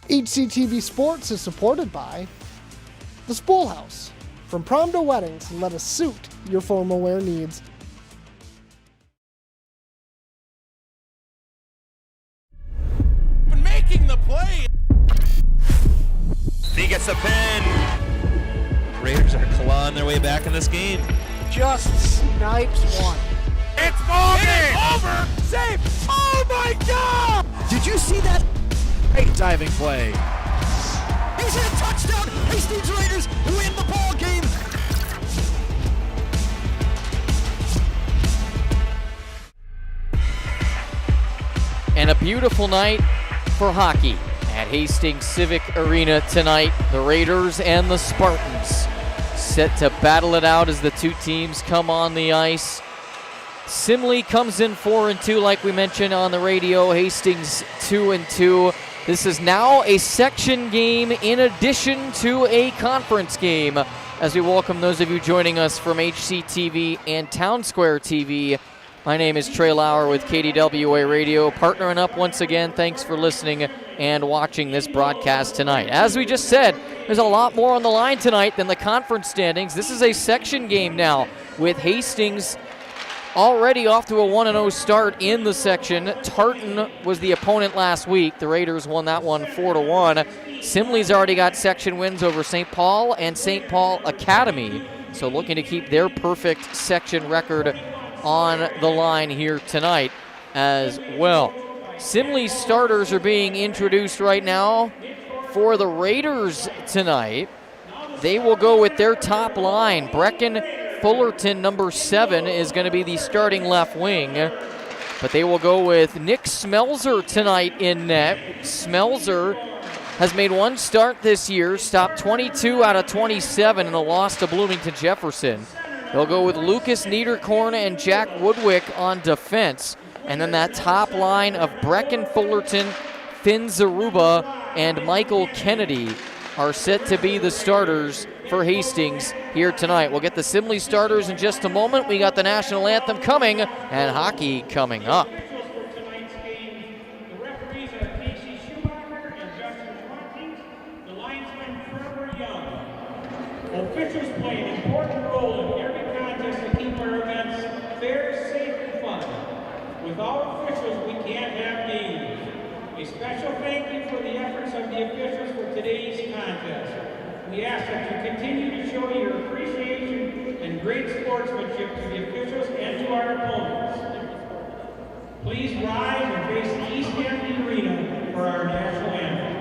HCTV Sports is supported by the Spool House. From prom to weddings, let us suit your formal wear needs. Making the play. He gets a pin. Raiders are clawing their way back in this game. Just snipes one. It's over. Safe. Oh my God! Did you see that? Great diving play. He's hit a touchdown. Hastings Raiders win the ball game. And a beautiful night for hockey at Hastings Civic Arena tonight. The Raiders and the Spartans set to battle it out as the two teams come on the ice. Simley comes in 4-2 like we mentioned on the radio. Hastings 2-2. This is now a section game in addition to a conference game as we welcome those of you joining us from HCTV and Town Square TV. My name is Trey Lauer with KDWA Radio, partnering up once again. Thanks for listening and watching this broadcast tonight. As we just said, there's a lot more on the line tonight than the conference standings. This is a section game now with Hastings already off to a 1-0 start in the section. Tartan was the opponent last week. The Raiders won that one 4-1. Simley's already got section wins over St. Paul and St. Paul Academy, so looking to keep their perfect section record on the line here tonight as well. Simley's starters are being introduced right now for the Raiders tonight. They will go with their top line. Brecken Fullerton, number 7, is going to be the starting left wing. But they will go with Nick Smelzer tonight in net. Smelzer has made one start this year, stopped 22 out of 27 in a loss to Bloomington Jefferson. They'll go with Lucas Niederkorn and Jack Woodwick on defense. And then that top line of Brecken Fullerton, Finn Zaruba, and Michael Kennedy are set to be the starters for Hastings here tonight. We'll get the Simley starters in just a moment. We got the national anthem coming and hockey coming up. Officials play an important role in every contest to keep our events fair, safe, and fun. Without officials, we can't have games. A special thank you for the efforts of the officials for today's contest. We ask that you continue to show your appreciation and great sportsmanship to the officials and to our opponents. Please rise and face the East End Arena for our national anthem.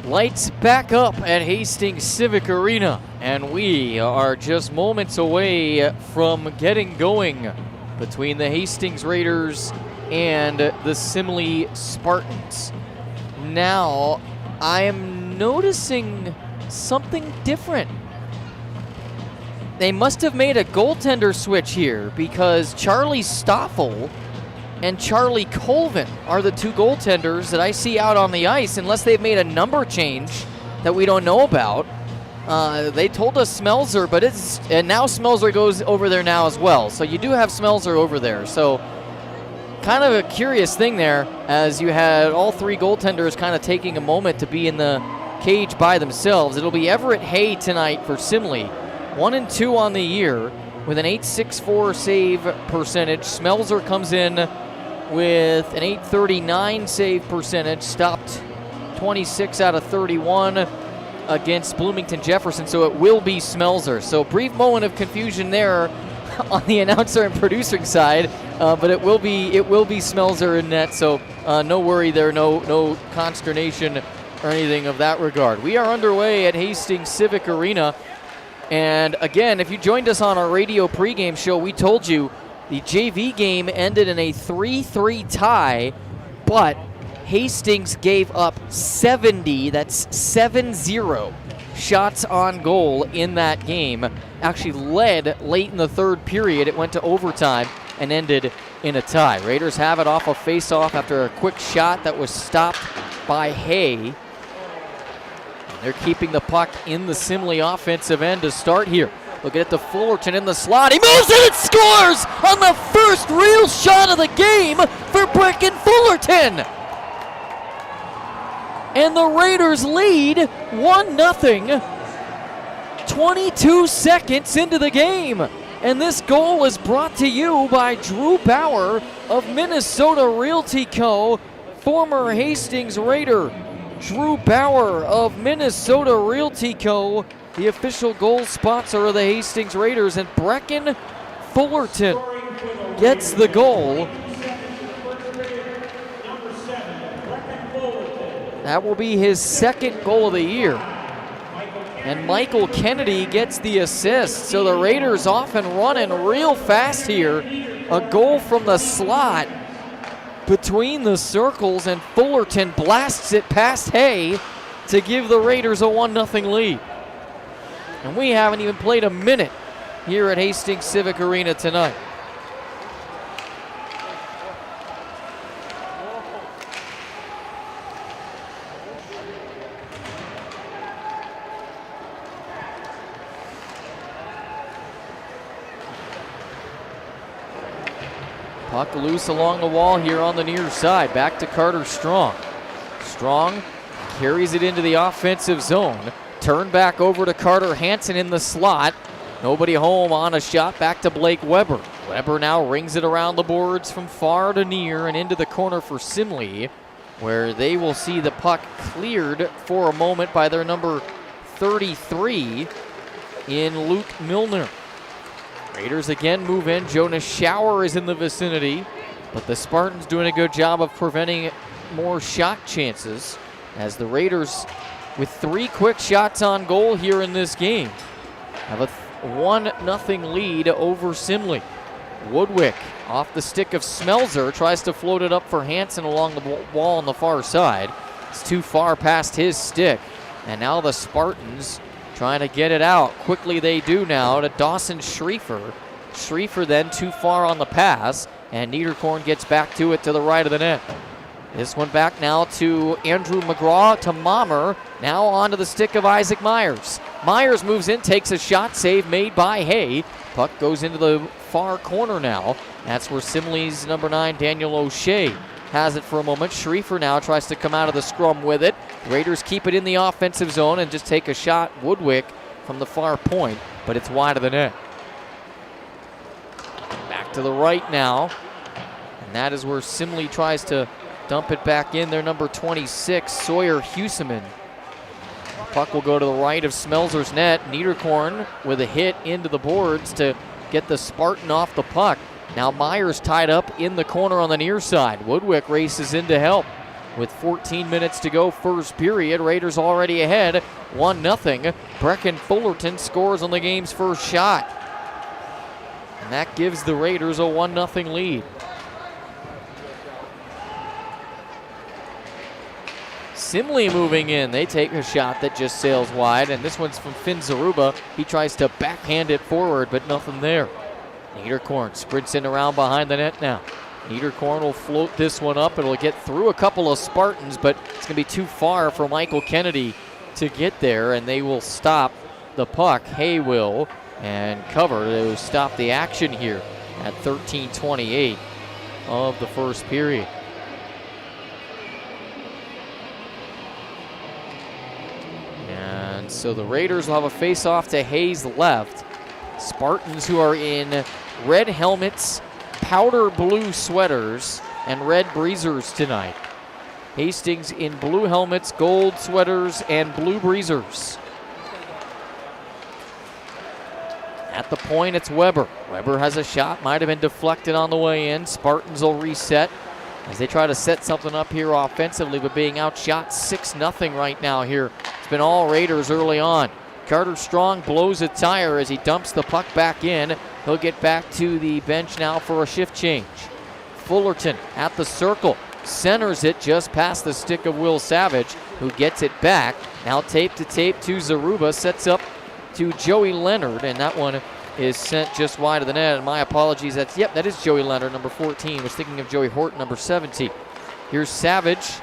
Lights back up at Hastings Civic Arena, and we are just moments away from getting going between the Hastings Raiders and the Simley Spartans. Now, I am noticing something different. They must have made a goaltender switch here because Charlie Stoffel and Charlie Colvin are the two goaltenders that I see out on the ice, unless they've made a number change that we don't know about. They told us Smelser, but and now Smelser goes over there now as well. So you do have Smelser over there. So kind of a curious thing there, as you had all three goaltenders kind of taking a moment to be in the cage by themselves. It'll be Everett Hay tonight for Simley, 1-2 on the year with an .864 save percentage. Smelser comes in with an .839 save percentage, stopped 26 out of 31 against Bloomington Jefferson, so it will be Smelser. So brief moment of confusion there on the announcer and producing side, but it will be Smelser in net. So no worry there, no consternation or anything of that regard. We are underway at Hastings Civic Arena, and again, if you joined us on our radio pregame show, we told you the JV game ended in a 3-3 tie, but Hastings gave up 70, that's 7-0 shots on goal in that game. Actually led late in the third period. It went to overtime and ended in a tie. Raiders have it off a face-off after a quick shot that was stopped by Hay. They're keeping the puck in the Simley offensive end to start here. Look at it to Fullerton in the slot. He moves it and scores on the first real shot of the game for Brecken Fullerton. And the Raiders lead 1-0, 22 seconds into the game. And this goal is brought to you by Drew Bauer of Minnesota Realty Co., former Hastings Raider. Drew Bauer of Minnesota Realty Co., the official goal sponsor of the Hastings Raiders, and Brecken Fullerton gets the goal. That will be his second goal of the year. And Michael Kennedy gets the assist. So the Raiders off and running real fast here. A goal from the slot between the circles, and Fullerton blasts it past Hay to give the Raiders a 1-0 lead. And we haven't even played a minute here at Hastings Civic Arena tonight. Puck loose along the wall here on the near side. Back to Carter Strong. Strong carries it into the offensive zone. Turn back over to Carter Hansen in the slot. Nobody home on a shot. Back to Blake Weber. Weber now rings it around the boards from far to near and into the corner for Simley, where they will see the puck cleared for a moment by their number 33 in Luke Milner. Raiders again move in. Jonas Schauer is in the vicinity, but the Spartans doing a good job of preventing more shot chances, as the Raiders, with 3 quick shots on goal here in this game, have a 1-0 lead over Simley. Woodwick off the stick of Smelser tries to float it up for Hansen along the wall on the far side. It's too far past his stick, and now the Spartans trying to get it out. Quickly they do now to Dawson Schriefer. Schriefer then too far on the pass, and Niederkorn gets back to it to the right of the net. This one back now to Andrew McGraw to Mommer. Now onto the stick of Isaac Myers. Myers moves in, takes a shot, save made by Hay. Puck goes into the far corner now. That's where Simley's number 9, Daniel O'Shea, has it for a moment. Schriefer now tries to come out of the scrum with it. Raiders keep it in the offensive zone and just take a shot, Woodwick, from the far point, but it's wide of the net. Back to the right now, and that is where Simley tries to dump it back in. Their number 26, Sawyer Huseman. Puck will go to the right of Smelser's net. Niederkorn with a hit into the boards to get the Spartan off the puck. Now Myers tied up in the corner on the near side. Woodwick races in to help. With 14 minutes to go first period, Raiders already ahead 1-0. Brecken Fullerton scores on the game's first shot. And that gives the Raiders a 1-0 lead. Simley moving in. They take a shot that just sails wide, and this one's from Finn Zaruba. He tries to backhand it forward, but nothing there. Niederkorn sprints in around behind the net now. Niederkorn will float this one up. It'll get through a couple of Spartans, but it's going to be too far for Michael Kennedy to get there, and they will stop the puck, Hay will, and cover to stop the action here at 13:28 of the first period. And so the Raiders will have a face-off to Hay's left. Spartans, who are in red helmets, powder blue sweaters, and red breezers tonight. Hastings in blue helmets, gold sweaters, and blue breezers. At the point, it's Weber. Weber has a shot, might have been deflected on the way in. Spartans will reset as they try to set something up here offensively, but being outshot 6-0 right now here. It's been all Raiders early on. Carter Strong blows a tire as he dumps the puck back in. He'll get back to the bench now for a shift change. Fullerton at the circle, centers it just past the stick of Will Savage, who gets it back. Now tape to Zaruba, sets up to Joey Leonard, and that one is sent just wide of the net. And my apologies, that is Joey Leonard, number 14. Was thinking of Joey Horton, number 17. Here's Savage,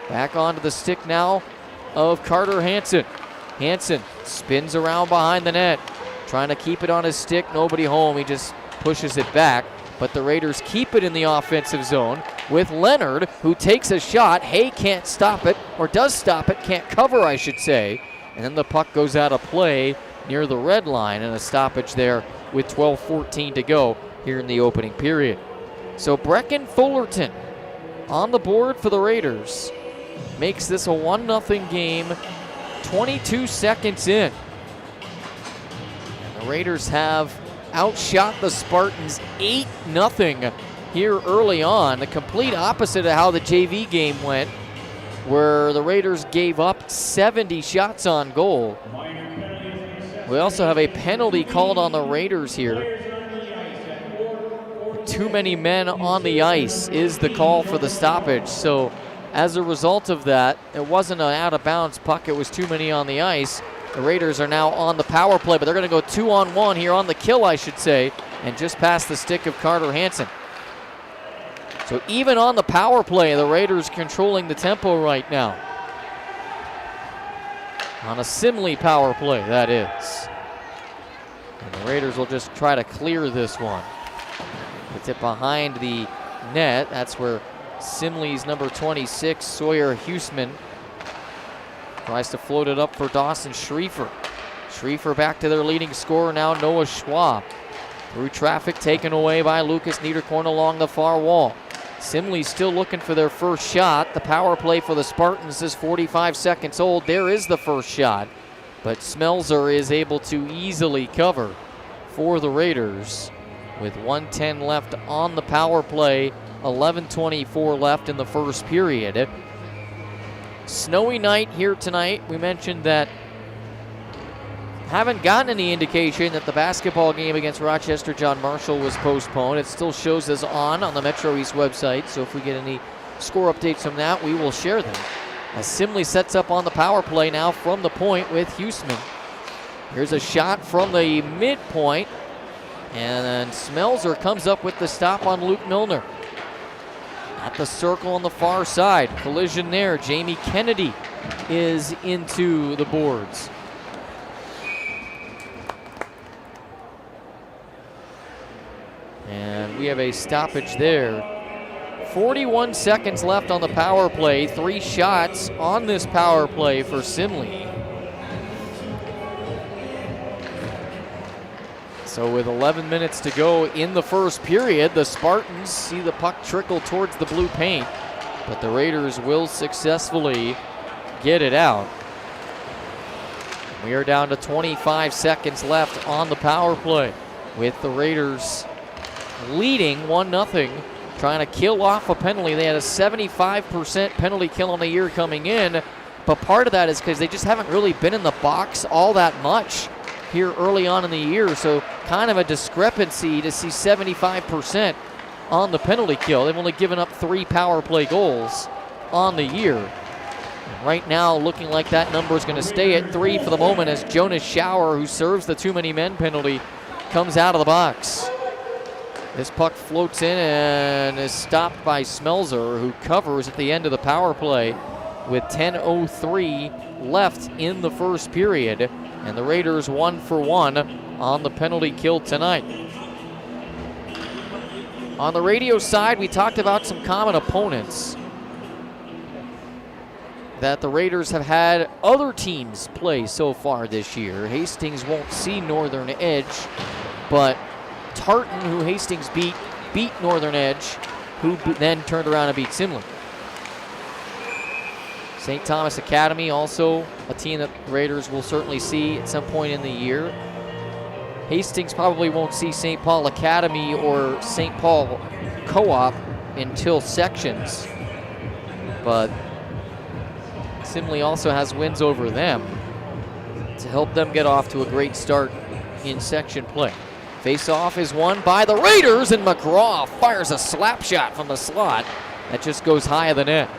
back onto the stick now of Carter Hansen. Hansen spins around behind the net, trying to keep it on his stick. Nobody home. He just pushes it back. But the Raiders keep it in the offensive zone with Leonard, who takes a shot. Hay can't stop it, or does stop it, can't cover, I should say. And then the puck goes out of play near the red line, and a stoppage there with 12:14 to go here in the opening period. So Brecken Fullerton on the board for the Raiders makes this a 1-0 game, 22 seconds in. And the Raiders have outshot the Spartans 8-0 here early on. The complete opposite of how the JV game went, where the Raiders gave up 70 shots on goal. We also have a penalty called on the Raiders here. Too many men on the ice is the call for the stoppage. So as a result of that, it wasn't an out-of-bounds puck. It was too many on the ice. The Raiders are now on the power play, but they're going to go 2-on-1 here on the kill, I should say, and just past the stick of Carter Hansen. So even on the power play, the Raiders controlling the tempo right now. On a Simley power play, that is. And the Raiders will just try to clear this one. Gets it behind the net. That's where Simley's number 26, Sawyer Huseman, tries to float it up for Dawson Schriefer. Schriefer back to their leading scorer now, Noah Schwab. Through traffic, taken away by Lucas Niederkorn along the far wall. Simley still looking for their first shot. The power play for the Spartans is 45 seconds old. There is the first shot, but Smelzer is able to easily cover for the Raiders with 1:10 left on the power play, 11:24 left in the first period. Snowy night here tonight. We mentioned that haven't gotten any indication that the basketball game against Rochester John Marshall was postponed. It still shows as on the Metro East website, so if we get any score updates from that, we will share them. As Simley sets up on the power play now from the point with Huseman. Here's a shot from the midpoint, and then Smelzer comes up with the stop on Luke Milner. At the circle on the far side, collision there. Jamie Kennedy is into the boards. And we have a stoppage there. 41 seconds left on the power play. 3 shots on this power play for Simley. So with 11 minutes to go in the first period, the Spartans see the puck trickle towards the blue paint, but the Raiders will successfully get it out. We are down to 25 seconds left on the power play, with the Raiders leading 1-0, trying to kill off a penalty. They had a 75% penalty kill on the year coming in, but part of that is because they just haven't really been in the box all that much here early on in the year, so kind of a discrepancy to see 75% on the penalty kill. They've only given up 3 power play goals on the year. And right now, looking like that number is going to stay at 3 for the moment as Jonas Schauer, who serves the too many men penalty, comes out of the box. This puck floats in and is stopped by Smelzer, who covers at the end of the power play with 10:03 left in the first period. And the Raiders 1 for 1 on the penalty kill tonight. On the radio side, we talked about some common opponents that the Raiders have had other teams play so far this year. Hastings won't see Northern Edge, but Tartan, who Hastings beat Northern Edge, who then turned around and beat Simley. St. Thomas Academy, also a team that the Raiders will certainly see at some point in the year. Hastings probably won't see St. Paul Academy or St. Paul Co-op until sections, but Simley also has wins over them to help them get off to a great start in section play. Face-off is won by the Raiders, and McGraw fires a slap shot from the slot that just goes high of the net.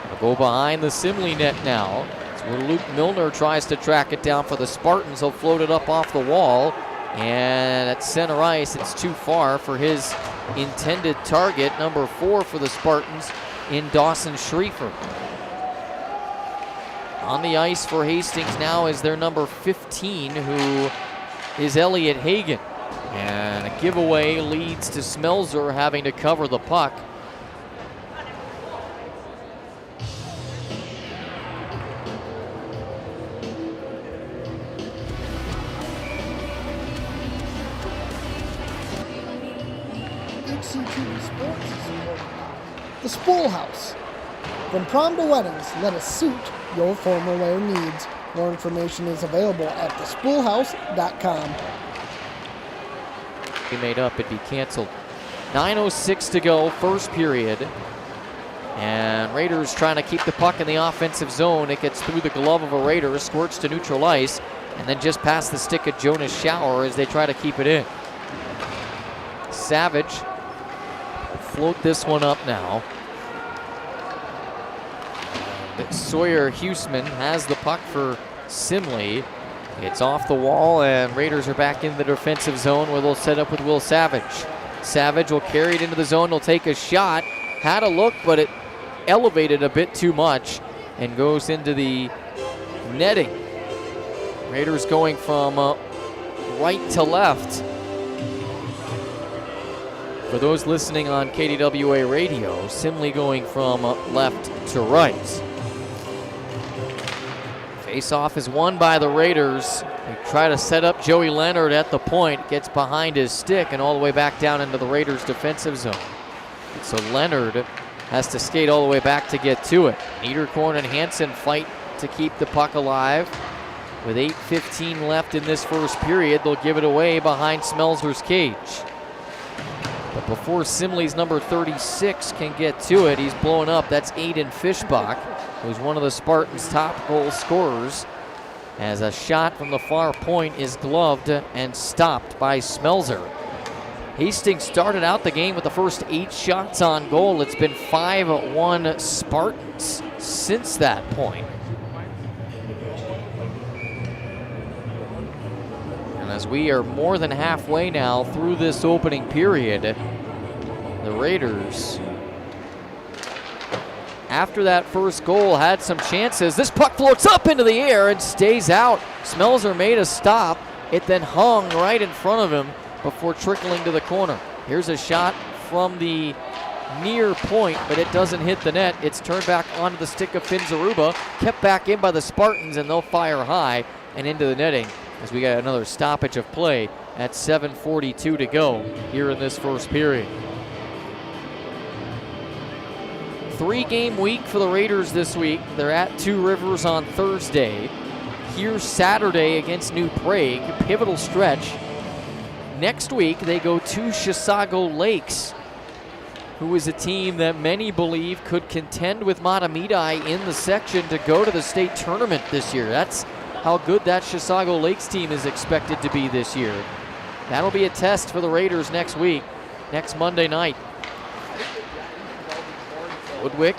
It'll go behind the Simley net now. It's where Luke Milner tries to track it down for the Spartans. He'll float it up off the wall, and at center ice, it's too far for his intended target, number 4 for the Spartans in Dawson Schriefer. On the ice for Hastings now is their number 15, who is Elliot Hagan. And a giveaway leads to Smelzer having to cover the puck. HCTV Sports is supported by the Spool House. From prom to weddings, let us suit your formal wear needs. More information is available at thespoolhouse.com. Be made up, it'd be canceled. 9:06 to go, first period. And Raiders trying to keep the puck in the offensive zone. It gets through the glove of a Raider, squirts to neutral ice, and then just past the stick of Jonas Schauer as they try to keep it in. Savage will float this one up now. Sawyer Huseman has the puck for Simley. It's off the wall, and Raiders are back in the defensive zone where they'll set up with Will Savage. Savage will carry it into the zone. He'll take a shot. Had a look, but it elevated a bit too much and goes into the netting. Raiders going from right to left. For those listening on KDWA radio, Simley going from left to right. Face-off is won by the Raiders. They try to set up Joey Leonard at the point. Gets behind his stick and all the way back down into the Raiders' defensive zone. So Leonard has to skate all the way back to get to it. Niederkorn and Hansen fight to keep the puck alive. With 8:15 left in this first period, they'll give it away behind Smelzer's cage. But before Simley's number 36 can get to it, he's blown up. That's Aiden Fischbach, who's one of the Spartans' top goal scorers, as a shot from the far point is gloved and stopped by Smelzer. Hastings started out the game with the first 8 shots on goal. It's been 5-1 Spartans since that point. And as we are more than halfway now through this opening period, the Raiders, after that first goal, had some chances. This puck floats up into the air and stays out. Smelzer made a stop. It then hung right in front of him before trickling to the corner. Here's a shot from the near point, but it doesn't hit the net. It's turned back onto the stick of Finn Zaruba, kept back in by the Spartans, and they'll fire high and into the netting as we got another stoppage of play at 7:42 to go here in this first period. 3-game week for the Raiders this week. They're at Two Rivers on Thursday. Here Saturday against New Prague, pivotal stretch. Next week they go to Chisago Lakes, who is a team that many believe could contend with Matamidi in the section to go to the state tournament this year. That's how good that Chisago Lakes team is expected to be this year. That'll be a test for the Raiders next week, next Monday night. Woodwick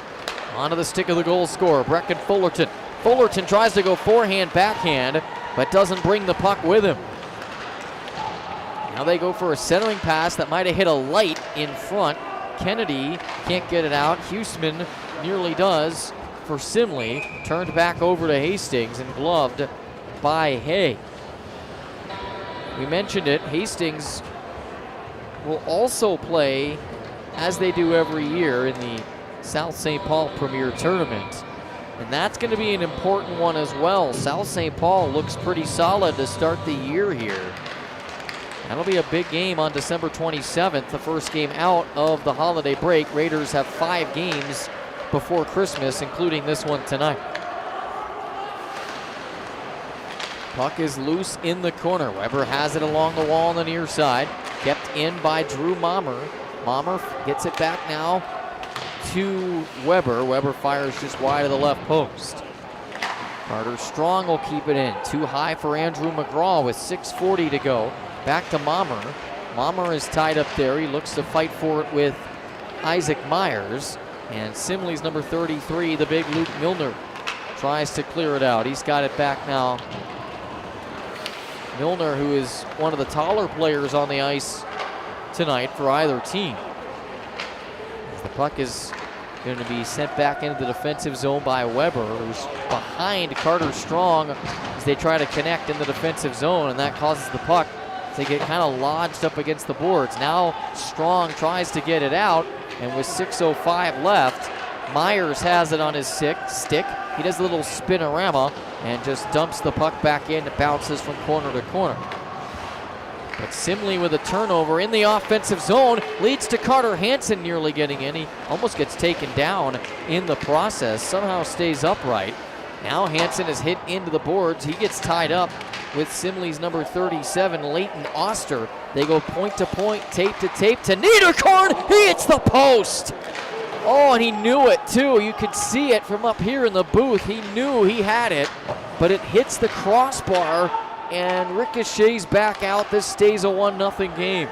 onto the stick of the goal scorer, Brecken Fullerton. Fullerton tries to go forehand, backhand, but doesn't bring the puck with him. Now they go for a centering pass that might have hit a light in front. Kennedy can't get it out. Huseman nearly does for Simley. Turned back over to Hastings and gloved by Hay. We mentioned it, Hastings will also play, as they do every year, in the South St. Paul Premier Tournament. And that's going to be an important one as well. South St. Paul looks pretty solid to start the year here. That'll be a big game on December 27th, the first game out of the holiday break. Raiders have 5 games before Christmas, including this one tonight. Puck is loose in the corner. Weber has it along the wall on the near side. Kept in by Drew Mommer. Mommer gets it back now to Weber. Weber fires just wide of the left post. Carter Strong will keep it in. Too high for Andrew McGraw with 6:40 to go. Back to Mommer. Mommer is tied up there. He looks to fight for it with Isaac Myers. And Simley's number 33, the big Luke Milner, tries to clear it out. He's got it back now. Milner, who is one of the taller players on the ice tonight for either team. As the puck is going to be sent back into the defensive zone by Weber, who's behind Carter Strong as they try to connect in the defensive zone, and that causes the puck to get kind of lodged up against the boards. Now Strong tries to get it out, and with 6:05 left, Myers has it on his stick. He does a little spinorama and just dumps the puck back in. It bounces from corner to corner. But Simley with a turnover in the offensive zone leads to Carter Hansen nearly getting in. He almost gets taken down in the process, somehow stays upright. Now Hansen is hit into the boards. He gets tied up with Simley's number 37, Leighton Oster. They go point to point, tape to Niederkorn. He hits the post. Oh, and he knew it too. You could see it from up here in the booth. He knew he had it, but it hits the crossbar and ricochets back out. This stays a 1-0 game.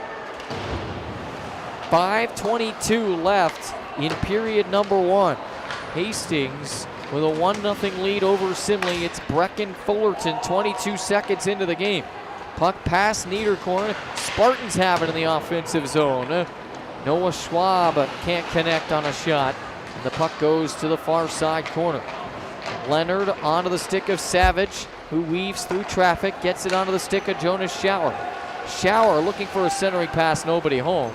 5:22 left in period number 1. Hastings with a 1-0 lead over Simley. It's Brecken Fullerton 22 seconds into the game. Puck past Niederkorn. Spartans have it in the offensive zone. Noah Schwab can't connect on a shot, and the puck goes to the far side corner. Leonard onto the stick of Savage, who weaves through traffic, gets it onto the stick of Jonas Schauer. Schauer looking for a centering pass, nobody home.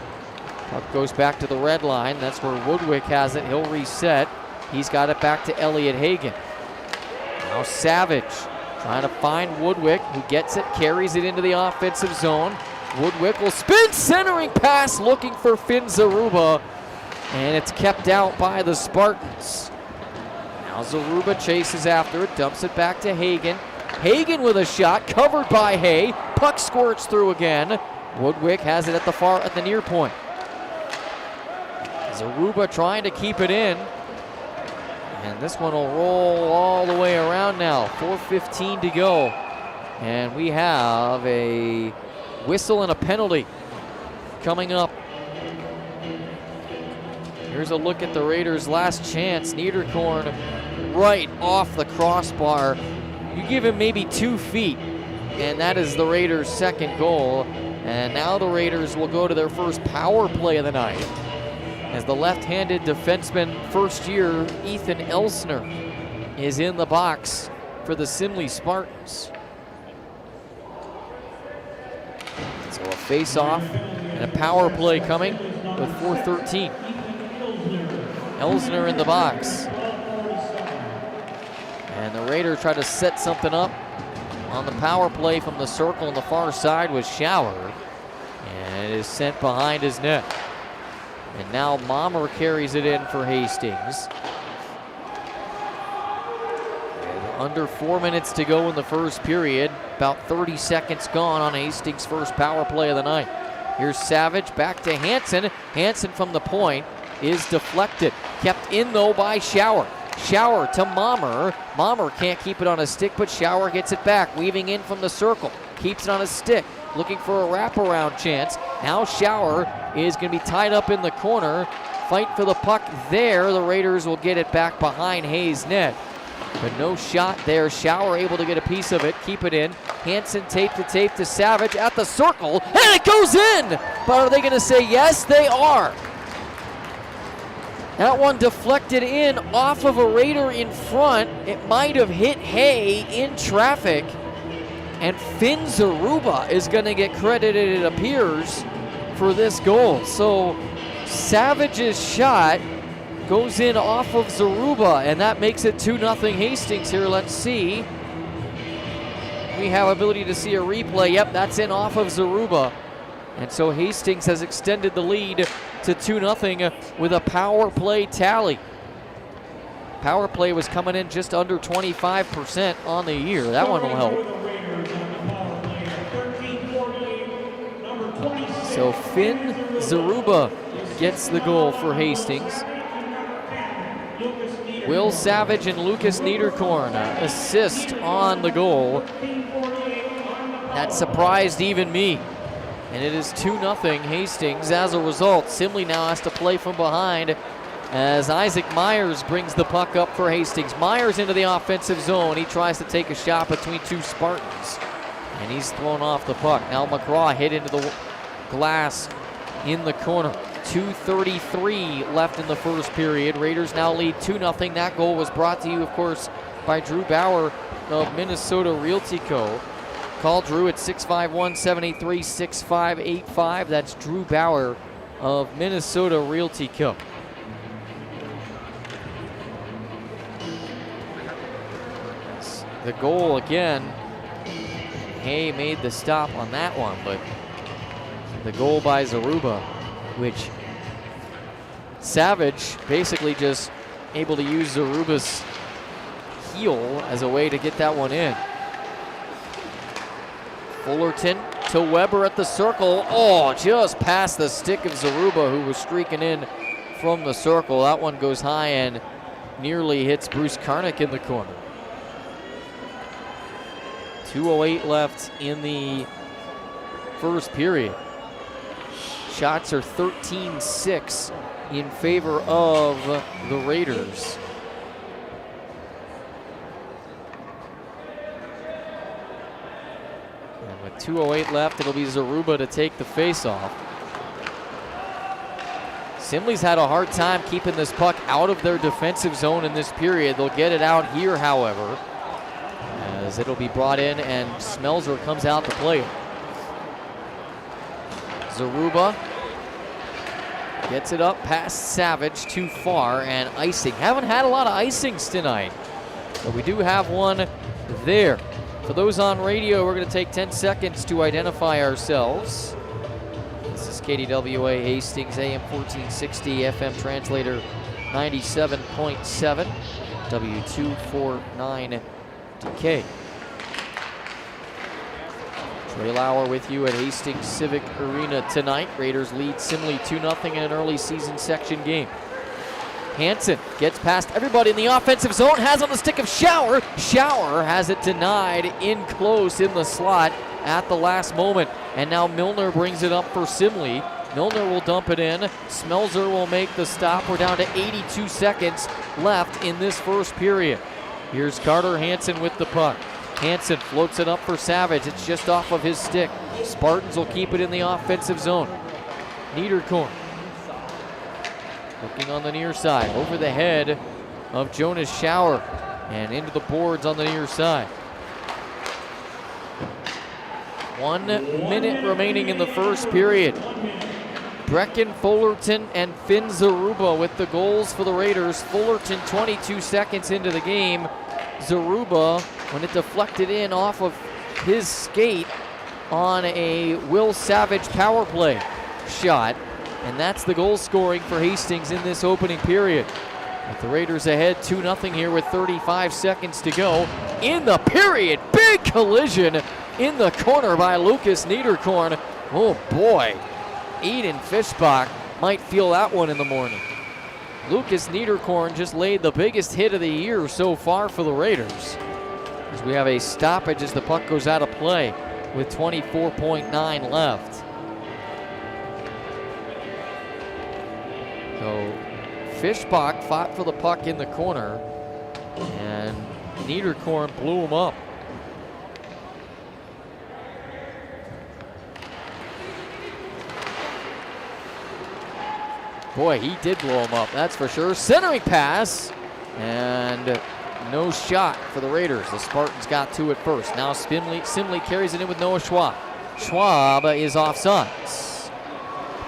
Puck goes back to the red line. That's where Woodwick has it. He'll reset. He's got it back to Elliot Hagan. Now Savage trying to find Woodwick, who gets it, carries it into the offensive zone. Woodwick will spin, centering pass, looking for Finn Zaruba, and it's kept out by the Spartans. Now Zaruba chases after it, dumps it back to Hagan. Hagan with a shot, covered by Hay. Puck squirts through again. Woodwick has it at the near point. Zaruba trying to keep it in, and this one will roll all the way around now. 4:15 to go, and we have a whistle and a penalty coming up. Here's a look at the Raiders' last chance. Niederkorn right off the crossbar. You give him maybe 2 feet, and that is the Raiders' second goal. And now the Raiders will go to their first power play of the night, as the left-handed defenseman, first year Ethan Elsner, is in the box for the Simley Spartans. So a face-off and a power play coming with 4:13. Elsner in the box. And the Raiders try to set something up on the power play from the circle on the far side with Schauer. And it is sent behind his net. And now Mommer carries it in for Hastings. Under 4 minutes to go in the first period. About 30 seconds gone on Hastings' first power play of the night. Here's Savage, back to Hansen. Hansen from the point is deflected. Kept in though by Schauer. Schauer to Mommer. Mommer can't keep it on his stick, but Schauer gets it back. Weaving in from the circle. Keeps it on his stick. Looking for a wraparound chance. Now Schauer is going to be tied up in the corner. Fight for the puck there. The Raiders will get it back behind Hayes' net. But no shot there. Schauer able to get a piece of it. Keep it in. Hansen tape to Savage at the circle. And it goes in! But are they going to say yes? They are. That one deflected in off of a Raider in front. It might have hit Hay in traffic. And Finn Zaruba is going to get credited, it appears, for this goal. So Savage's shot goes in off of Zaruba, and that makes it 2-0 Hastings here. Let's see. We have ability to see a replay. Yep, that's in off of Zaruba. And so Hastings has extended the lead to 2-0 with a power play tally. Power play was coming in just under 25% on the year. That one will help. So Finn Zaruba gets the goal for Hastings. Will Savage and Lucas Niederkorn assist on the goal. That surprised even me. And it is 2-0 Hastings. As a result, Simley now has to play from behind as Isaac Myers brings the puck up for Hastings. Myers into the offensive zone. He tries to take a shot between two Spartans, and he's thrown off the puck. Now McCraw hit into the glass in the corner. 2:33 left in the first period. Raiders now lead 2-0. That goal was brought to you, of course, by Drew Bauer of Minnesota Realty Co. Call Drew at 651-783-6585. That's Drew Bauer of Minnesota Realty Co. The goal again. Hay made the stop on that one, but the goal by Zaruba, which Savage basically just able to use Zaruba's heel as a way to get that one in. Fullerton to Weber at the circle. Oh, just past the stick of Zaruba, who was streaking in from the circle. That one goes high and nearly hits Bruce Karnick in the corner. 2:08 left in the first period. Shots are 13-6 in favor of the Raiders. And with 2:08 left, it'll be Zaruba to take the faceoff. Simley's had a hard time keeping this puck out of their defensive zone in this period. They'll get it out here, however, as it'll be brought in and Smelzer comes out to play it. Zaruba gets it up past Savage, too far, and icing. Haven't had a lot of icings tonight, but we do have one there. For those on radio, we're going to take 10 seconds to identify ourselves. This is KDWA Hastings, AM 1460, FM translator 97.7, W249DK. Trey Lauer with you at Hastings Civic Arena tonight. Raiders lead Simley 2-0 in an early season section game. Hansen gets past everybody in the offensive zone, has on the stick of Schauer. Schauer has it denied in close in the slot at the last moment. And now Milner brings it up for Simley. Milner will dump it in. Smelzer will make the stop. We're down to 82 seconds left in this first period. Here's Carter Hansen with the puck. Hansen floats it up for Savage. It's just off of his stick. Spartans will keep it in the offensive zone. Niederkorn looking on the near side, over the head of Jonas Schauer, and into the boards on the near side. 1 minute remaining in the first period. Brecken Fullerton and Finn Zaruba with the goals for the Raiders. Fullerton 22 seconds into the game. Zaruba, when it deflected in off of his skate on a Will Savage power play shot. And that's the goal scoring for Hastings in this opening period. With the Raiders ahead 2-0 here with 35 seconds to go in the period. Big collision in the corner by Lucas Niederkorn. Oh boy, Eden Fischbach might feel that one in the morning. Lucas Niederkorn just laid the biggest hit of the year so far for the Raiders, as we have a stoppage as the puck goes out of play with 24.9 left. So Fischbach fought for the puck in the corner, and Niederkorn blew him up. Boy, he did blow him up, that's for sure. Centering pass, and no shot for the Raiders. The Spartans got to it first. Now Simley carries it in with Noah Schwab. Schwab is offsides.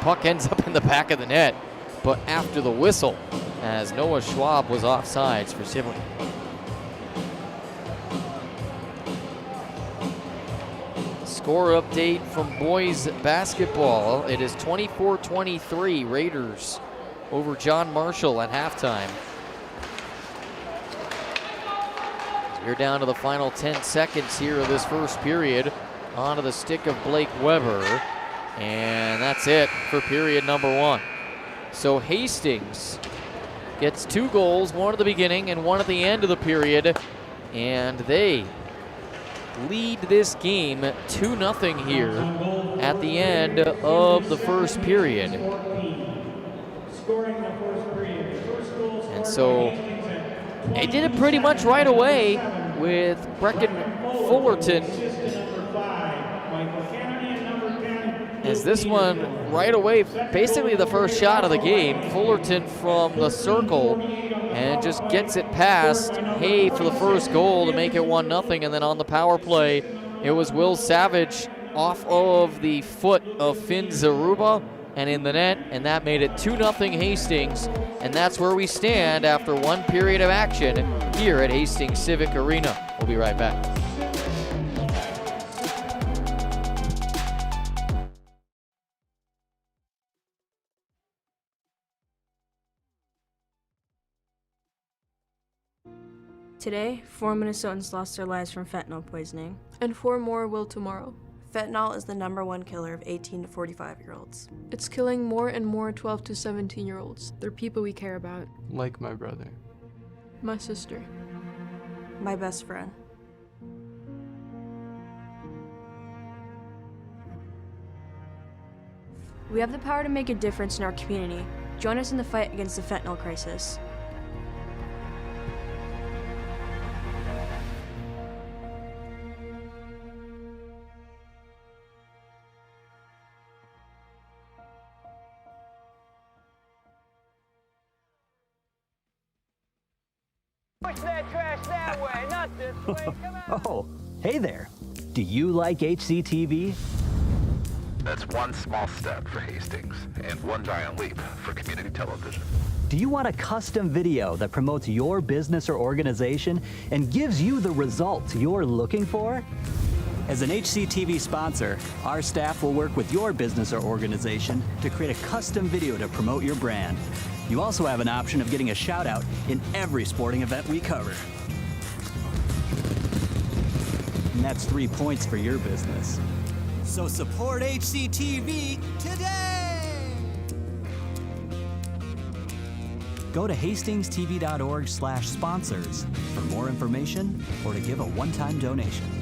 Puck ends up in the back of the net, but after the whistle, as Noah Schwab was offsides for Simley. Score update from boys basketball. It is 24-23 Raiders over John Marshall at halftime. We're down to the final 10 seconds here of this first period. Onto the stick of Blake Weber. And that's it for period number 1. So Hastings gets 2 goals, one at the beginning and one at the end of the period. And they lead this game 2-0 here at the end of the first period. And so they did it pretty much right away with Brecken Fullerton. As this one right away, basically the first shot of the game, Fullerton from the circle and just gets it past Hay for the first goal to make it 1-0. And then on the power play, it was Will Savage off of the foot of Finn Zaruba and in the net, and that made it 2-0 Hastings. And that's where we stand after one period of action here at Hastings Civic Arena. We'll be right back. Today, 4 Minnesotans lost their lives from fentanyl poisoning. And 4 more will tomorrow. Fentanyl is the #1 killer of 18 to 45-year-olds. It's killing more and more 12 to 17-year-olds. They're people we care about. Like my brother. My sister. My best friend. We have the power to make a difference in our community. Join us in the fight against the fentanyl crisis. Push that trash that way, not this way. Come on. Oh, hey there. Do you like HCTV? That's one small step for Hastings and one giant leap for community television. Do you want a custom video that promotes your business or organization and gives you the results you're looking for? As an HCTV sponsor, our staff will work with your business or organization to create a custom video to promote your brand. You also have an option of getting a shout out in every sporting event we cover. And that's 3 points for your business. So support HCTV today! Go to hastingstv.org/sponsors for more information or to give a one-time donation.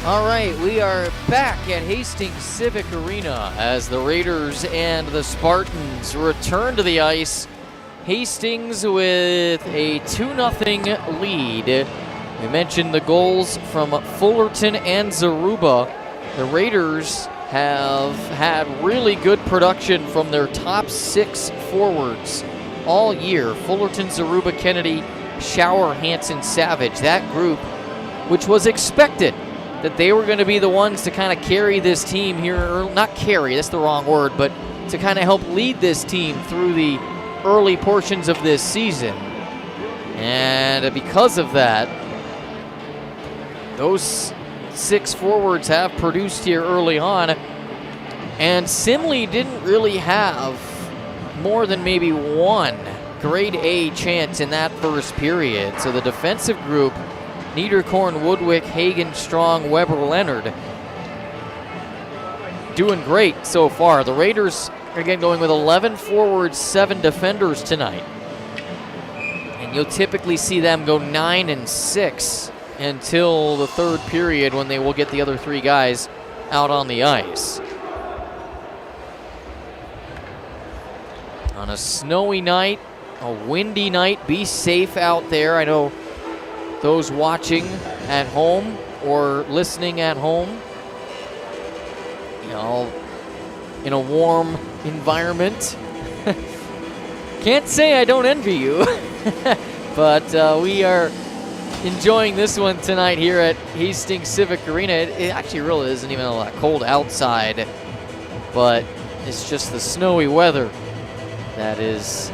All right, we are back at Hastings Civic Arena as the Raiders and the Spartans return to the ice. Hastings with a 2-0 lead. We mentioned the goals from Fullerton and Zaruba. The Raiders have had really good production from their top 6 forwards all year. Fullerton, Zaruba, Kennedy, Shower, Hansen, Savage. That group, which was expected, that they were going to be the ones to kind of carry this team here, or not carry, that's the wrong word, but to kind of help lead this team through the early portions of this season. And because of that, those 6 forwards have produced here early on, and Simley didn't really have more than maybe one grade A chance in that first period. So the defensive group, Niederkorn, Woodwick, Hagen, Strong, Weber, Leonard, doing great so far. The Raiders, again, going with 11 forwards, 7 defenders tonight. And you'll typically see them go 9-6 until the third period, when they will get the other 3 guys out on the ice. On a snowy night, a windy night, be safe out there. I know those watching at home or listening at home, you know, in a warm environment. Can't say I don't envy you, but we are enjoying this one tonight here at Hastings Civic Arena. It actually really isn't even all that cold outside, but it's just the snowy weather that is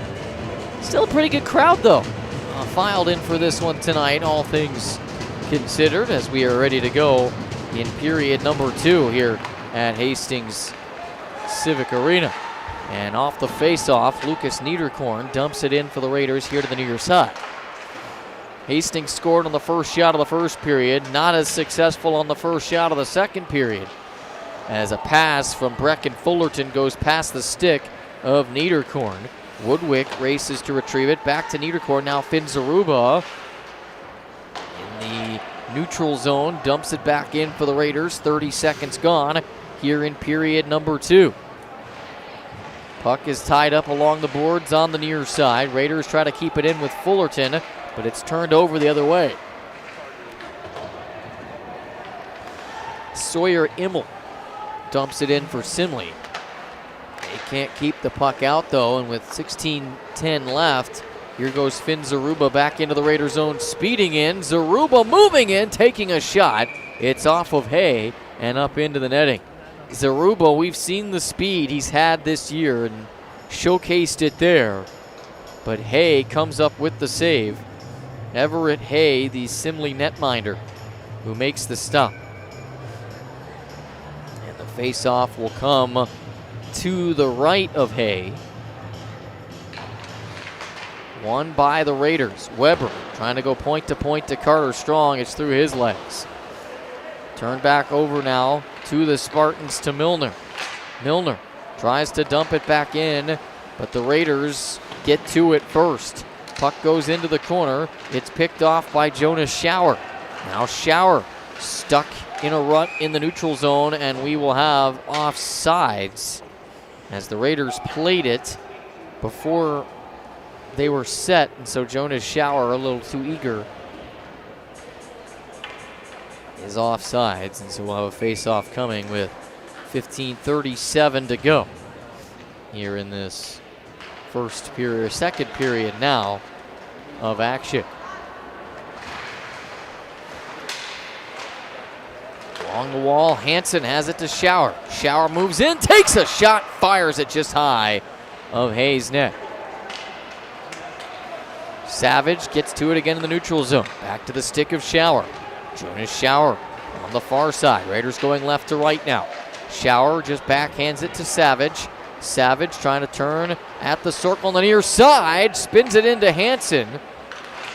still a pretty good crowd, though. Filed in for this one tonight, all things considered, as we are ready to go in period number 2 here at Hastings Civic Arena. And off the face-off, Lucas Niederkorn dumps it in for the Raiders here to the near side. Hastings scored on the first shot of the first period, not as successful on the first shot of the second period, as a pass from Brecken Fullerton goes past the stick of Niederkorn. Woodwick races to retrieve it. Back to Niederkorn. Now Finn Zaruba in the neutral zone. Dumps it back in for the Raiders. 30 seconds gone here in period number 2. Puck is tied up along the boards on the near side. Raiders try to keep it in with Fullerton, but it's turned over the other way. Sawyer Immel dumps it in for Simley. They can't keep the puck out, though, and with 16:10 left, here goes Finn Zaruba back into the Raider zone, speeding in. Zaruba moving in, taking a shot. It's off of Hay and up into the netting. Zaruba, we've seen the speed he's had this year and showcased it there, but Hay comes up with the save. Everett Hay, the Simley netminder, who makes the stop. And the face-off will come to the right of Hay. Won by the Raiders. Weber trying to go point to Carter Strong. It's through his legs. Turned back over now to the Spartans, to Milner. Milner tries to dump it back in, but the Raiders get to it first. Puck goes into the corner. It's picked off by Jonas Shower. Now Shower stuck in a rut in the neutral zone, and we will have offsides, as the Raiders played it before they were set, and so Jonas Shower, a little too eager, is offsides, and so we'll have a face-off coming with 15:37 to go here in this first period, second period now of action. Along the wall, Hansen has it to Shower. Shower moves in, takes a shot, fires it just high of Hayes' net. Savage gets to it again in the neutral zone. Back to the stick of Shower. Jonas Shower on the far side. Raiders going left to right now. Shower just backhands it to Savage. Savage trying to turn at the circle on the near side. Spins it into Hansen.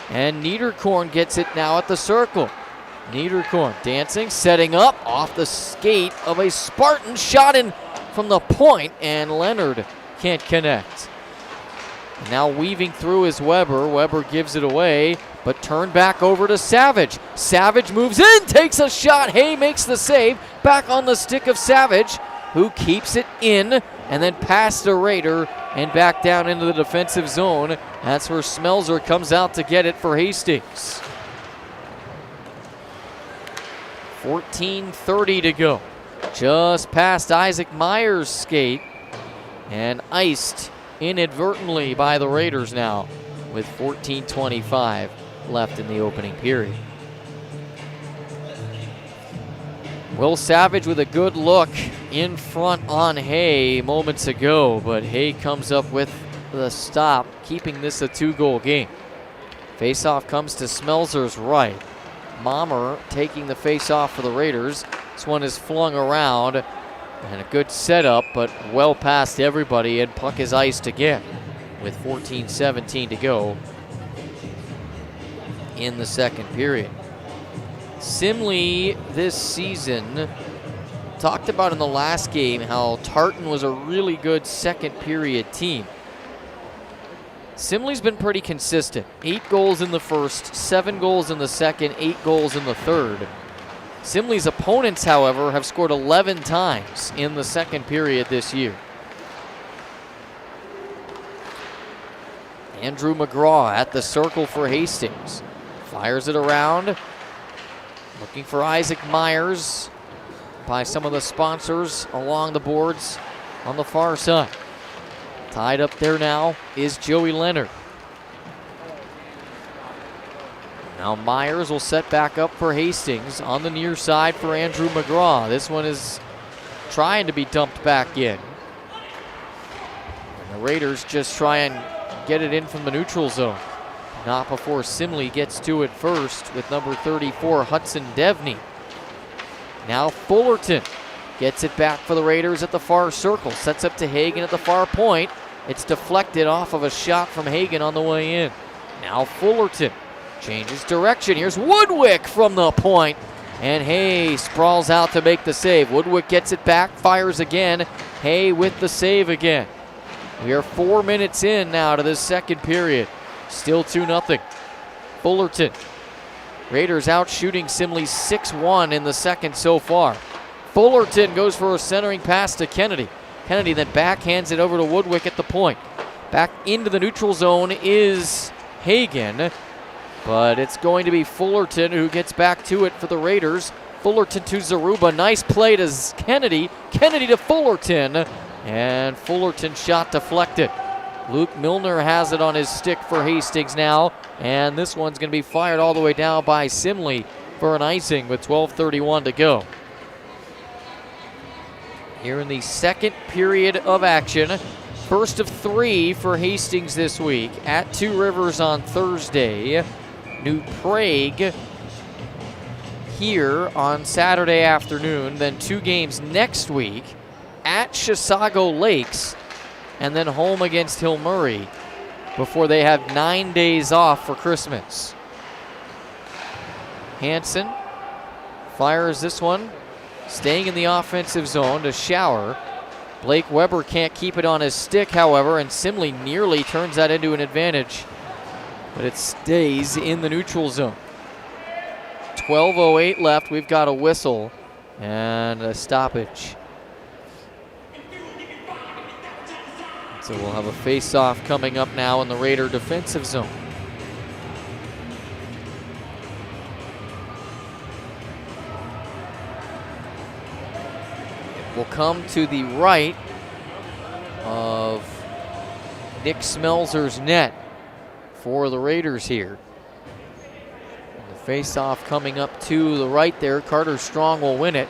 And Niederkorn gets it now at the circle. Niederkorn dancing, setting up off the skate of a Spartan. Shot in from the point, and Leonard can't connect. Now weaving through is Weber. Weber gives it away. but turned back over to Savage. Savage moves in, takes a shot. Hay makes the save. Back on the stick of Savage, who keeps it in, and then past the Raider and back down into the defensive zone. That's where Smelzer comes out to get it for Hastings. 14:30 to go. Just past Isaac Myers' skate and iced inadvertently by the Raiders now with 14:25 left in the opening period. Will Savage with a good look in front on Hay moments ago, but Hay comes up with the stop, keeping this a 2-goal game. Faceoff comes to Smelzer's right. Mommer taking the face-off for the Raiders. This one is flung around, and a good setup, but well past everybody, and puck is iced again with 14:17 to go in the second period. Simley this season, talked about in the last game how Tartan was a really good second period team. Simley's been pretty consistent. 8 goals in the first, 7 goals in the second, 8 goals in the third. Simley's opponents, however, have scored 11 times in the second period this year. Andrew McGraw at the circle for Hastings. Fires it around. Looking for Isaac Myers by some of the sponsors along the boards on the far side. Tied up there now is Joey Leonard. Now Myers will set back up for Hastings on the near side for Andrew McGraw. This one is trying to be dumped back in. And the Raiders just try and get it in from the neutral zone. Not before Simley gets to it first with number 34, Hudson Devney. Now Fullerton gets it back for the Raiders at the far circle. Sets up to Hagen at the far point. It's deflected off of a shot from Hagen on the way in. Now Fullerton changes direction. Here's Woodwick from the point. And Hay sprawls out to make the save. Woodwick gets it back, fires again. Hay with the save again. We are 4 minutes in now to this second period. Still 2-0. Fullerton. Raiders out shooting Simley 6-1 in the second so far. Fullerton goes for a centering pass to Kennedy. Kennedy then backhands it over to Woodwick at the point. Back into the neutral zone is Hagen, but it's going to be Fullerton who gets back to it for the Raiders. Fullerton to Zaruba. Nice play to Kennedy. Kennedy to Fullerton, and Fullerton shot deflected. Luke Milner has it on his stick for Hastings now, and this one's going to be fired all the way down by Simley for an icing with 12:31 to go. Here in the second period of action, first of 3 for Hastings this week. At Two Rivers on Thursday, New Prague here on Saturday afternoon, then 2 games next week at Chisago Lakes, and then home against Hill Murray before they have 9 days off for Christmas. Hansen fires this one, staying in the offensive zone to Shower. Blake Weber can't keep it on his stick, however, and Simley nearly turns that into an advantage, but it stays in the neutral zone. 12:08 left. We've got a whistle and a stoppage. So we'll have a face-off coming up now in the Raider defensive zone. Will come to the right of Nick Smelzer's net for the Raiders here. And the face-off coming up to the right there. Carter Strong will win it.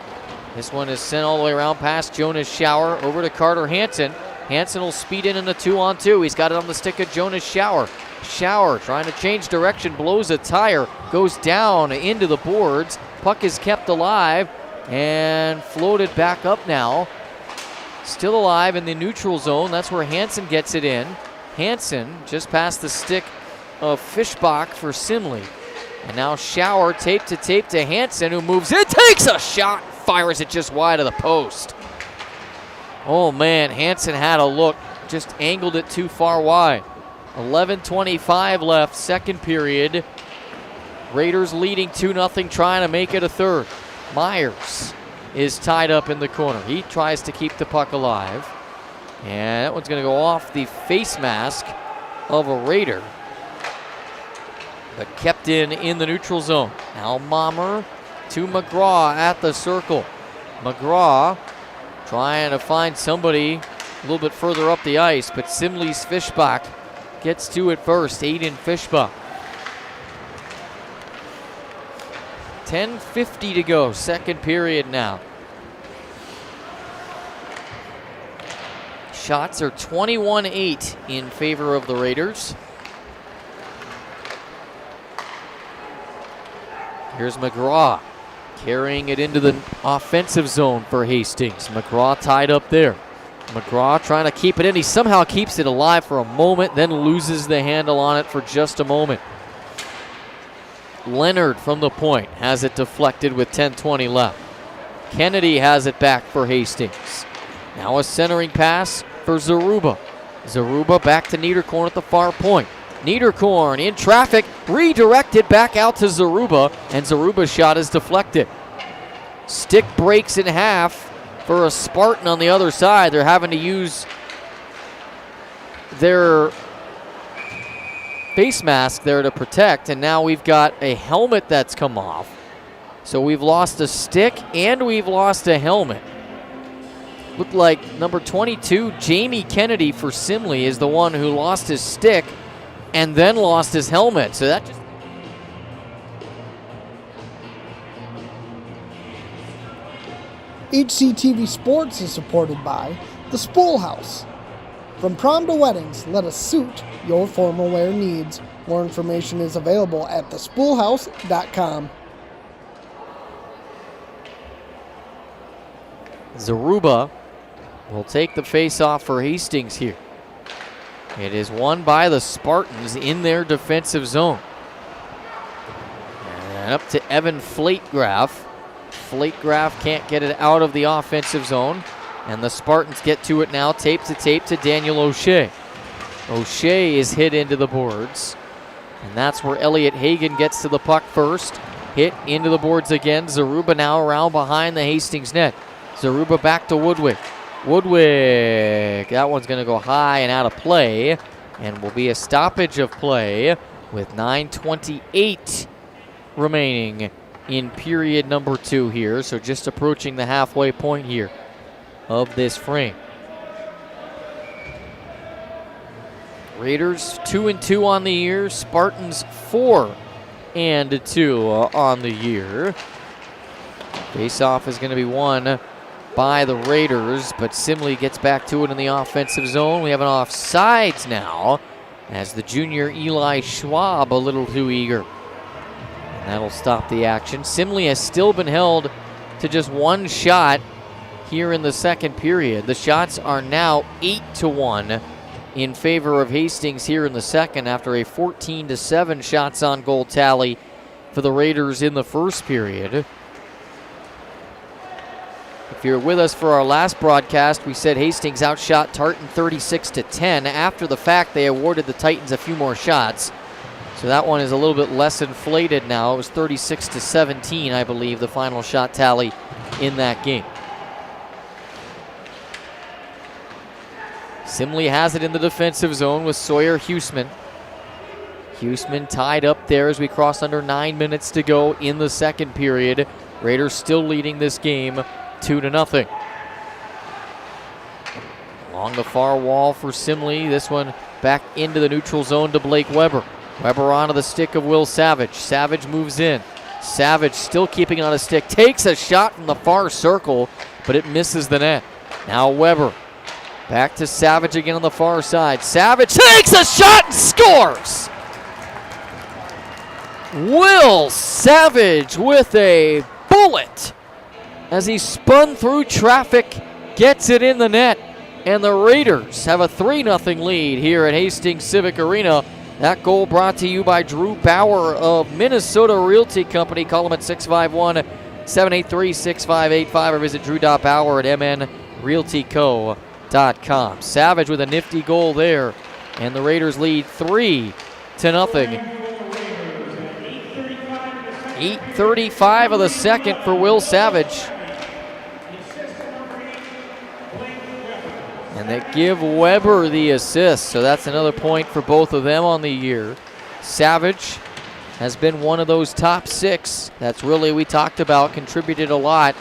This one is sent all the way around past Jonas Shower over to Carter Hansen. Hansen will speed in a 2-on-2. He's got it on the stick of Jonas Shower. Shower trying to change direction, blows a tire, goes down into the boards. Puck is kept alive and floated back up now. Still alive in the neutral zone. That's where Hansen gets it in. Hansen just past the stick of Fischbach for Simley. And now Shower tape to Hansen, who moves in, takes a shot, fires it just wide of the post. Oh man, Hansen had a look, just angled it too far wide. 11:25 left, second period. Raiders leading 2-0, trying to make it a third. Myers is tied up in the corner. He tries to keep the puck alive. And that one's going to go off the face mask of a Raider, but kept in the neutral zone. Now Mommer to McGraw at the circle. McGraw trying to find somebody a little bit further up the ice, but Simley's Fishbach gets to it first. Aiden Fishbach. 10:50 to go, second period now. Shots are 21-8 in favor of the Raiders. Here's McGraw carrying it into the offensive zone for Hastings. McGraw tied up there. McGraw trying to keep it in. He somehow keeps it alive for a moment, then loses the handle on it for just a moment. Leonard from the point has it deflected with 10:20 left. Kennedy has it back for Hastings. Now a centering pass for Zaruba. Zaruba back to Niederkorn at the far point. Niederkorn in traffic, redirected back out to Zaruba, and Zaruba's shot is deflected. Stick breaks in half for a Spartan on the other side. They're having to use their face mask there to protect, and now we've got a helmet that's come off. So we've lost a stick and we've lost a helmet. Looked like number 22, Jamie Kennedy for Simley, is the one who lost his stick and then lost his helmet. So that just... HCTV Sports is supported by the Spool House. From prom to weddings, let us suit your formal wear needs. More information is available at thespoolhouse.com. Zaruba will take the face-off for Hastings here. It is won by the Spartans in their defensive zone. And up to Evan Flategraf. Flategraf can't get it out of the offensive zone. And the Spartans get to it now, tape to Daniel O'Shea. O'Shea is hit into the boards. And that's where Elliot Hagan gets to the puck first. Hit into the boards again. Zaruba now around behind the Hastings net. Zaruba back to Woodwick. Woodwick, that one's going to go high and out of play, and will be a stoppage of play with 9:28 remaining in period number 2 here. So just approaching the halfway point here of this frame. Raiders 2-2 on the year. Spartans 4-2 on the year. Face-off is going to be won by the Raiders, but Simley gets back to it in the offensive zone. We have an offsides now as the junior Eli Schwab a little too eager. And that'll stop the action. Simley has still been held to just one shot here in the second period. The shots are now 8-1 in favor of Hastings here in the second after a 14-7 shots on goal tally for the Raiders in the first period. If you're with us for our last broadcast, we said Hastings outshot Tartan 36-10. After the fact, they awarded the Titans a few more shots. So that one is a little bit less inflated now. It was 36-17, I believe, the final shot tally in that game. Simley has it in the defensive zone with Sawyer Huseman. Huseman tied up there as we cross under 9 minutes to go in the second period. Raiders still leading this game 2-0. Along the far wall for Simley. This one back into the neutral zone to Blake Weber. Weber onto the stick of Will Savage. Savage moves in. Savage still keeping on a stick. Takes a shot from the far circle, but it misses the net. Now Weber. Back to Savage again on the far side. Savage takes a shot and scores! Will Savage with a bullet as he spun through traffic, gets it in the net, and the Raiders have a 3-0 lead here at Hastings Civic Arena. That goal brought to you by Drew Bauer of Minnesota Realty Company. Call him at 651-783-6585 or visit drew.bauer at mnrealtyco.com. Savage with a nifty goal there, and the Raiders lead 3-0 8:35 of the second for Will Savage. And they give Weber the assist, so that's another point for both of them on the year. Savage has been one of those top 6 that's really, we talked about, contributed a lot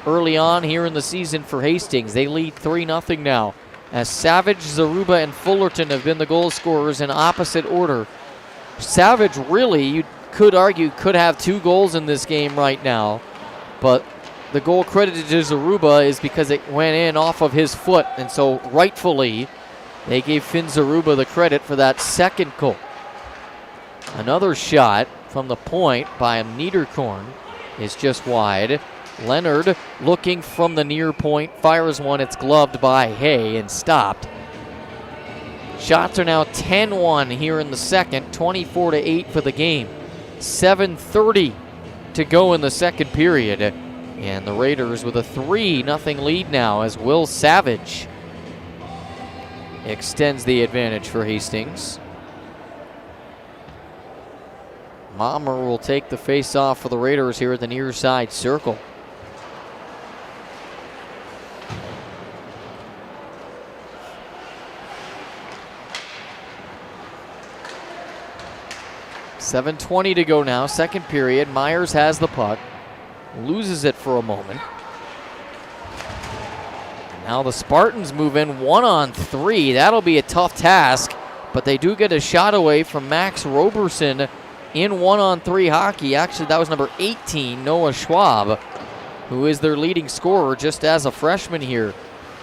early on here in the season for Hastings. They lead 3-0 now, as Savage, Zaruba, and Fullerton have been the goal scorers in opposite order. Savage really, you could argue, could have 2 goals in this game right now, but the goal credited to Zaruba is because it went in off of his foot, and so rightfully they gave Finn Zaruba the credit for that second goal. Another shot from the point by Niederkorn is just wide. Leonard looking from the near point, fires one. It's gloved by Hay and stopped. Shots are now 10-1 here in the second, 24-8 for the game. 7:30 to go in the second period. And the Raiders with a 3-0 lead now as Will Savage extends the advantage for Hastings. Mommer will take the face-off for the Raiders here at the near side circle. .720 to go now, second period. Myers has the puck, loses it for a moment. Now the Spartans move in 1-on-3. That'll be a tough task, but they do get a shot away from Max Roberson in 1-on-3 hockey. Actually, that was number 18, Noah Schwab, who is their leading scorer just as a freshman here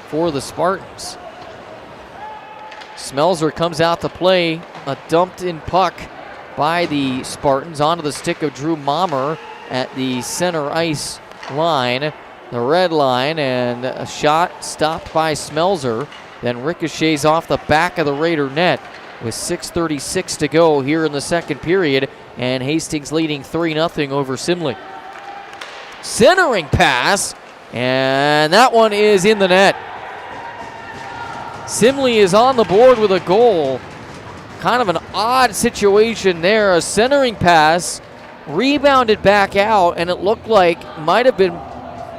for the Spartans. Smelzer comes out to play, a dumped-in puck by the Spartans onto the stick of Drew Mommer at the center ice line, the red line, and a shot stopped by Smelzer, then ricochets off the back of the Raider net with 6:36 to go here in the second period, and Hastings leading 3-0 over Simley. Centering pass, and that one is in the net. Simley is on the board with a goal. Kind of an odd situation there. A centering pass, rebounded back out, and it looked like might have been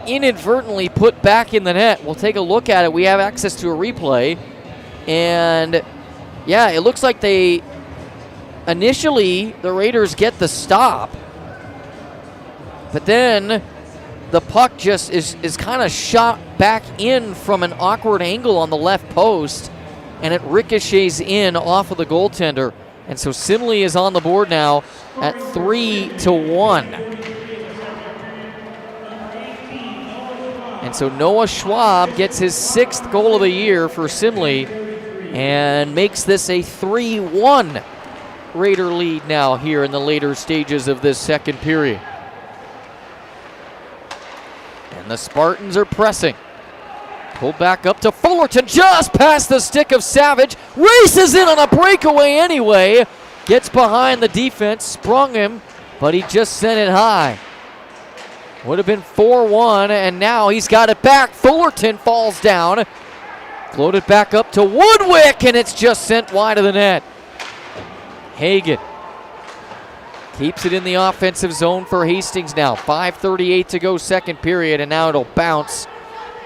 inadvertently put back in the net. We'll take a look at it. We have access to a replay, and yeah, it looks like they initially, the Raiders get the stop, but then the puck just is kind of shot back in from an awkward angle on the left post, and it ricochets in off of the goaltender. And so Simley is on the board now at 3-1. And so Noah Schwab gets his 6th goal of the year for Simley and makes this a 3-1 Raider lead now here in the later stages of this second period. And the Spartans are pressing. Pulled back up to Fullerton, just past the stick of Savage. Races in on a breakaway anyway. Gets behind the defense, sprung him, but he just sent it high. Would have been 4-1, and now he's got it back. Fullerton falls down. Floated back up to Woodwick, and it's just sent wide of the net. Hagen keeps it in the offensive zone for Hastings now. 5:38 to go second period, and now it'll bounce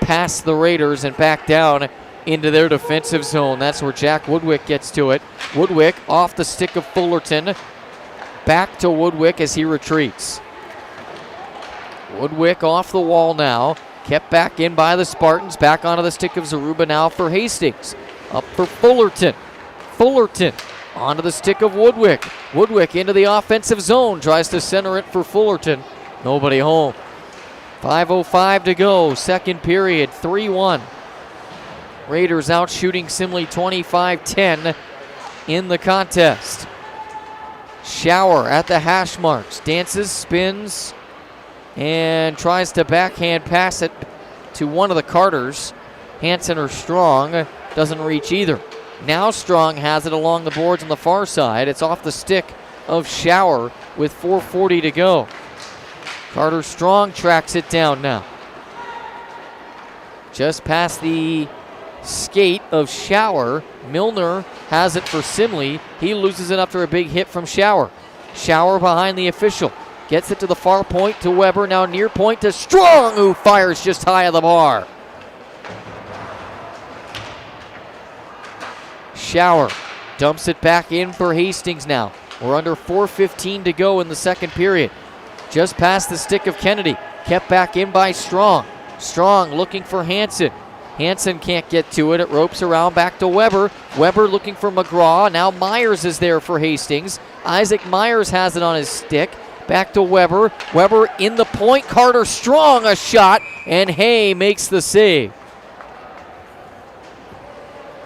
past the Raiders and back down into their defensive zone. That's where Jack Woodwick gets to it. Woodwick off the stick of Fullerton. Back to Woodwick as he retreats. Woodwick off the wall now. Kept back in by the Spartans. Back onto the stick of Zaruba now for Hastings. Up for Fullerton. Fullerton onto the stick of Woodwick. Woodwick into the offensive zone. Tries to center it for Fullerton. Nobody home. 5:05 to go, second period, 3-1. Raiders out shooting Simley 25-10 in the contest. Shower at the hash marks, dances, spins, and tries to backhand pass it to one of the Carters. Hansen or Strong doesn't reach either. Now Strong has it along the boards on the far side. It's off the stick of Shower with 4:40 to go. Carter Strong tracks it down now. Just past the skate of Shower. Milner has it for Simley. He loses it after a big hit from Shower. Shower behind the official. Gets it to the far point to Weber. Now near point to Strong, who fires just high of the bar. Shower dumps it back in for Hastings now. We're under 4:15 to go in the second period. Just past the stick of Kennedy. Kept back in by Strong. Strong looking for Hansen. Hansen can't get to it. It ropes around back to Weber. Weber looking for McGraw. Now Myers is there for Hastings. Isaac Myers has it on his stick. Back to Weber. Weber in the point. Carter Strong a shot. And Hay makes the save.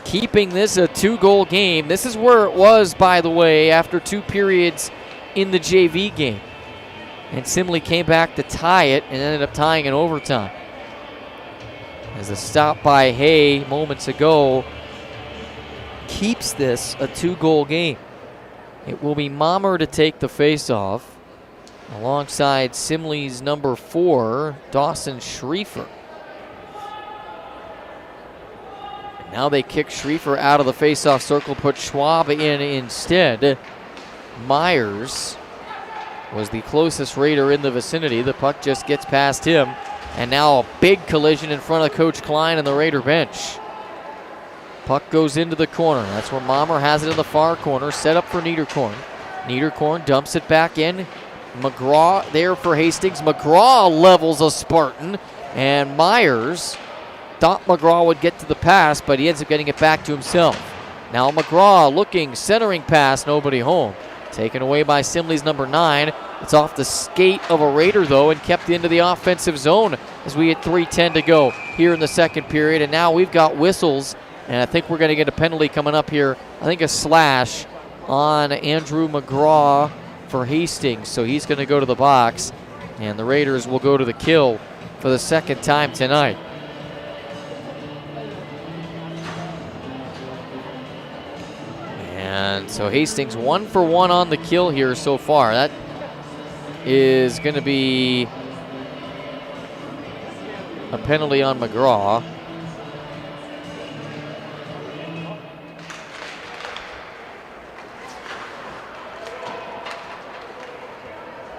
Keeping this a 2-goal game. This is where it was, by the way, after 2 periods in the JV game. And Simley came back to tie it and ended up tying in overtime. As a stop by Hay moments ago keeps this a 2-goal game. It will be Mommer to take the faceoff alongside Simley's number 4, Dawson Schriefer. Now they kick Schriefer out of the faceoff circle, put Schwab in instead. Myers was the closest Raider in the vicinity. The puck just gets past him. And now a big collision in front of Coach Klein and the Raider bench. Puck goes into the corner. That's where Mommer has it in the far corner. Set up for Niederkorn. Niederkorn dumps it back in. McGraw there for Hastings. McGraw levels a Spartan. And Myers thought McGraw would get to the pass, but he ends up getting it back to himself. Now McGraw looking, centering pass, nobody home. Taken away by Simley's number 9. It's off the skate of a Raider, though, and kept into the offensive zone as we hit 3:10 to go here in the second period. And now we've got whistles, and I think we're going to get a penalty coming up here. I think a slash on Andrew McGraw for Hastings. So he's going to go to the box, and the Raiders will go to the kill for the second time tonight. And so Hastings 1 for 1 on the kill here so far. That is going to be a penalty on McGraw.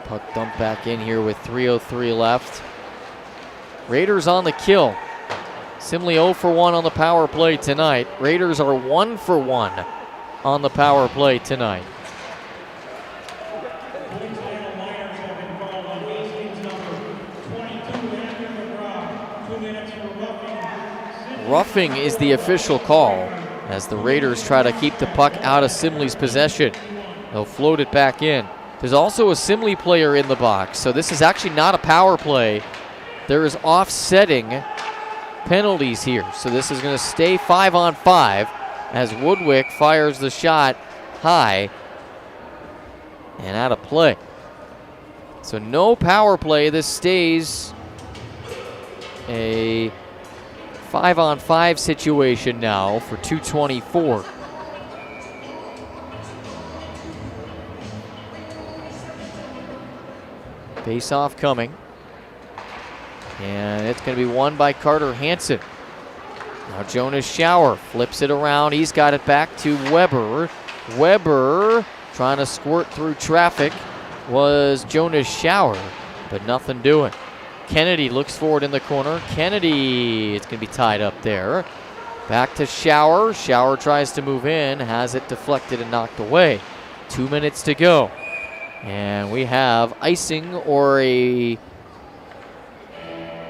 Puck dumped back in here with 3:03 left. Raiders on the kill. Simley 0 for 1 on the power play tonight. Raiders are 1 for 1 on the power play tonight. Roughing is the official call as the Raiders try to keep the puck out of Simley's possession. They'll float it back in. There's also a Simley player in the box, so this is actually not a power play. There is offsetting penalties here, so this is going to stay 5-on-5 as Woodwick fires the shot high and out of play. So no power play. This stays a 5-on-5 situation now for 2:24. Face-off coming. And it's going to be won by Carter Hansen. Now Jonas Schauer flips it around. He's got it back to Weber. Weber trying to squirt through traffic was Jonas Schauer, but nothing doing. Kennedy looks forward in the corner. Kennedy, it's going to be tied up there. Back to Schauer. Schauer tries to move in, has it deflected and knocked away. 2 minutes to go. And we have icing or a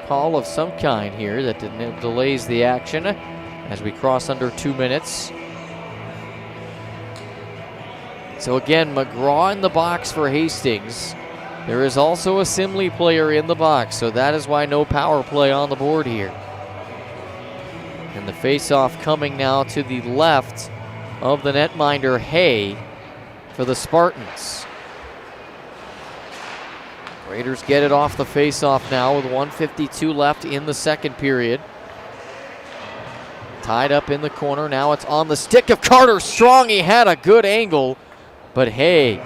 call of some kind here that delays the action as we cross under 2 minutes. So again, McGraw in the box for Hastings. There is also a Simley player in the box, so that is why no power play on the board here. And the face-off coming now to the left of the netminder, Hay, for the Spartans. Raiders get it off the face-off now with 1:52 left in the second period. Tied up in the corner. Now it's on the stick of Carter Strong. He had a good angle, but Hay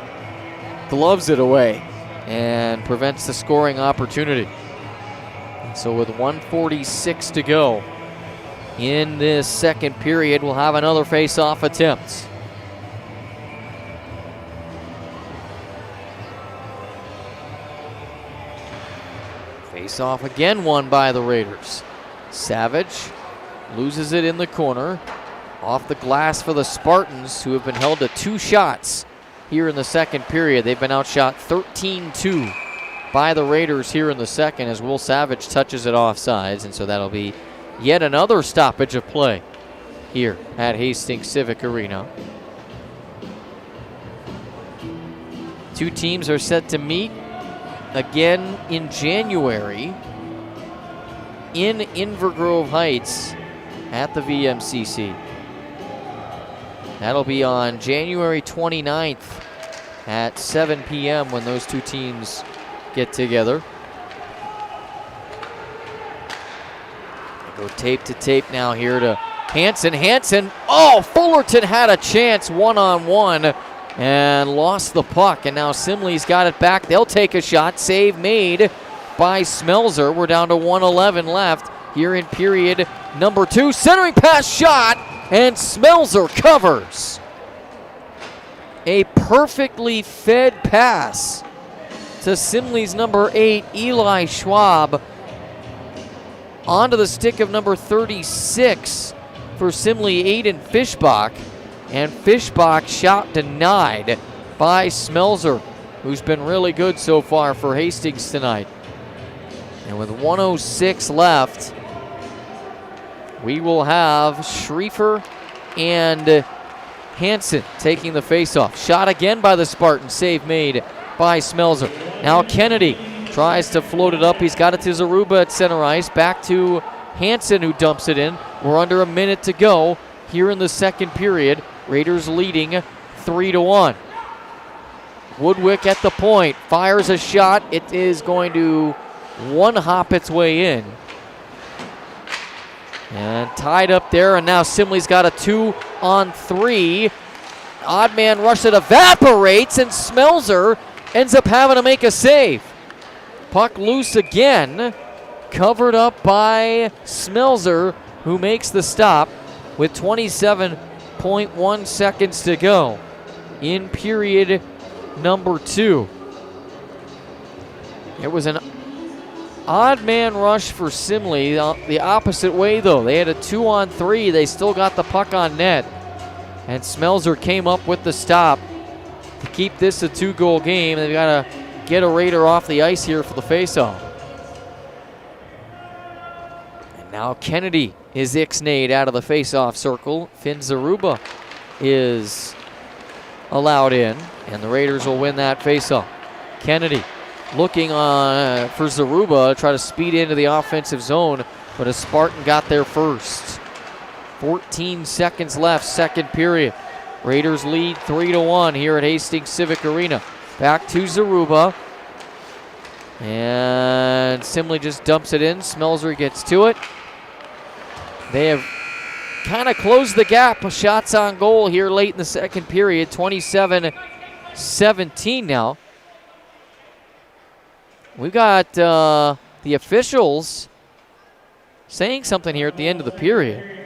gloves it away and prevents the scoring opportunity. And so with 1:46 to go in this second period, we'll have another face-off attempt. Face-off again won by the Raiders. Savage loses it in the corner. Off the glass for the Spartans, who have been held to 2 shots here in the second period. They've been outshot 13-2 by the Raiders here in the second as Will Savage touches it offsides, and so that'll be yet another stoppage of play here at Hastings Civic Arena. Two teams are set to meet again in January in Invergrove Heights at the VMCC. That'll be on January 29th at 7 p.m. when those two teams get together. They go tape to tape now here to Hansen. Hansen, oh, Fullerton had a chance one-on-one and lost the puck. And now Simley's got it back. They'll take a shot. Save made by Smelzer. We're down to 1:11 left here in period number 2. Centering pass shot, and Smelzer covers. A perfectly fed pass to Simley's number 8, Eli Schwab, onto the stick of number 36 for Simley, Aiden Fischbach. And Fischbach shot denied by Smelzer, who's been really good so far for Hastings tonight. And with 1:06 left, we will have Schriefer and Hansen taking the faceoff. Shot again by the Spartans, save made by Smelzer. Now Kennedy tries to float it up. He's got it to Zaruba at center ice. Back to Hansen, who dumps it in. We're under a minute to go here in the second period. Raiders leading 3-1. Woodwick at the point, fires a shot. It is going to one-hop its way in. And tied up there, and now Simley's got a 2-on-3. Odd man rush that evaporates, and Smelzer ends up having to make a save. Puck loose again, covered up by Smelzer, who makes the stop with 27.1 seconds to go in period number 2. It was an odd man rush for Simley. The opposite way, though. They had a 2-on-3. They still got the puck on net. And Smelzer came up with the stop to keep this a 2-goal game. They've got to get a Raider off the ice here for the faceoff. And now Kennedy is ixnayed out of the faceoff circle. Finn Zaruba is allowed in, and the Raiders will win that faceoff. Kennedy looking for Zaruba, try to speed into the offensive zone, but a Spartan got there first. 14 seconds left, second period. Raiders lead 3-1 here at Hastings Civic Arena. Back to Zaruba. And Simley just dumps it in. Smelzer gets to it. They have kind of closed the gap of shots on goal here late in the second period. 27-17 now. We've got the officials saying something here at the end of the period.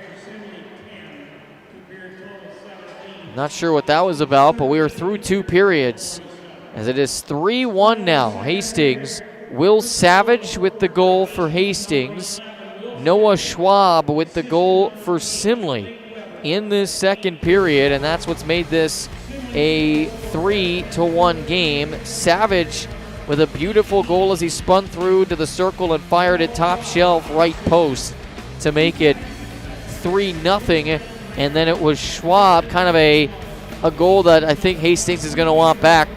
Not sure what that was about, but we are through 2 periods as it is 3-1 now. Hastings, Will Savage with the goal for Hastings. Noah Schwab with the goal for Simley in this second period, and that's what's made this a 3-1 game. Savage with a beautiful goal as he spun through to the circle and fired it top shelf right post to make it 3-0. And then it was Schwab, kind of a goal that I think Hastings is going to want back.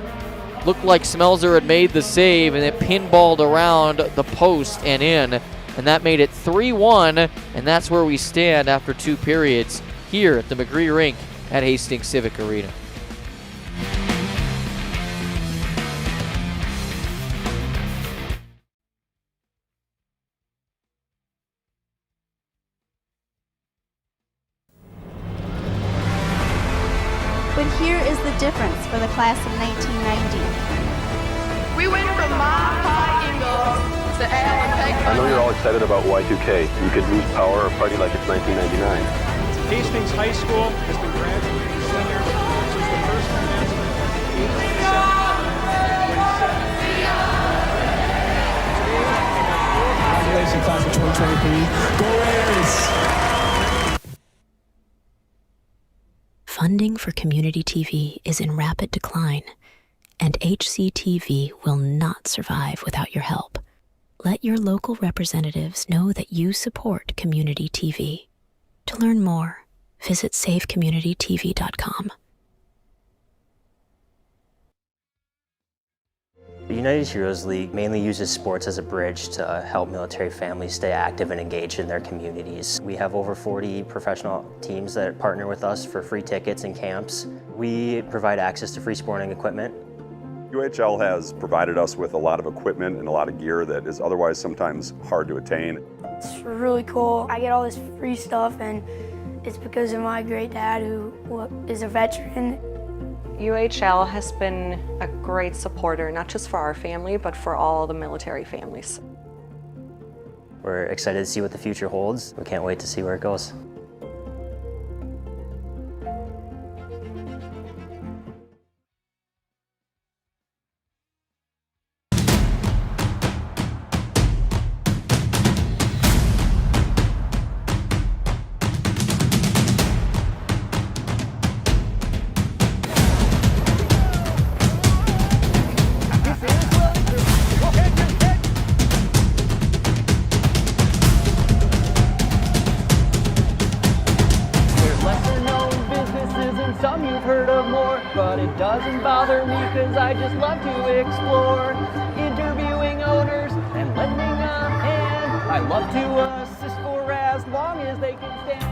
Looked like Smelzer had made the save, and it pinballed around the post and in. And that made it 3-1, and that's where we stand after 2 periods here at the McGree Rink at Hastings Civic Arena. But here is the difference for the class of 1990. We went from Mile High Eagles to Alan Peg. I know you're all excited about Y2K. You could lose power or party like it's 1999. Hastings High School has been graduating seniors since the first commencement of 1987. Congratulations, class of 2023. Go Raiders! Funding for community TV is in rapid decline, and HCTV will not survive without your help. Let your local representatives know that you support community TV. To learn more, visit savecommunitytv.com. The United Heroes League mainly uses sports as a bridge to help military families stay active and engaged in their communities. We have over 40 professional teams that partner with us for free tickets and camps. We provide access to free sporting equipment. UHL has provided us with a lot of equipment and a lot of gear that is otherwise sometimes hard to attain. It's really cool. I get all this free stuff, and it's because of my great dad, who is a veteran. UHL has been a great supporter, not just for our family, but for all the military families. We're excited to see what the future holds. We can't wait to see where it goes. Some you've heard of more, but it doesn't bother me because I just love to explore. Interviewing owners and lending a hand. I love to assist for as long as they can stand.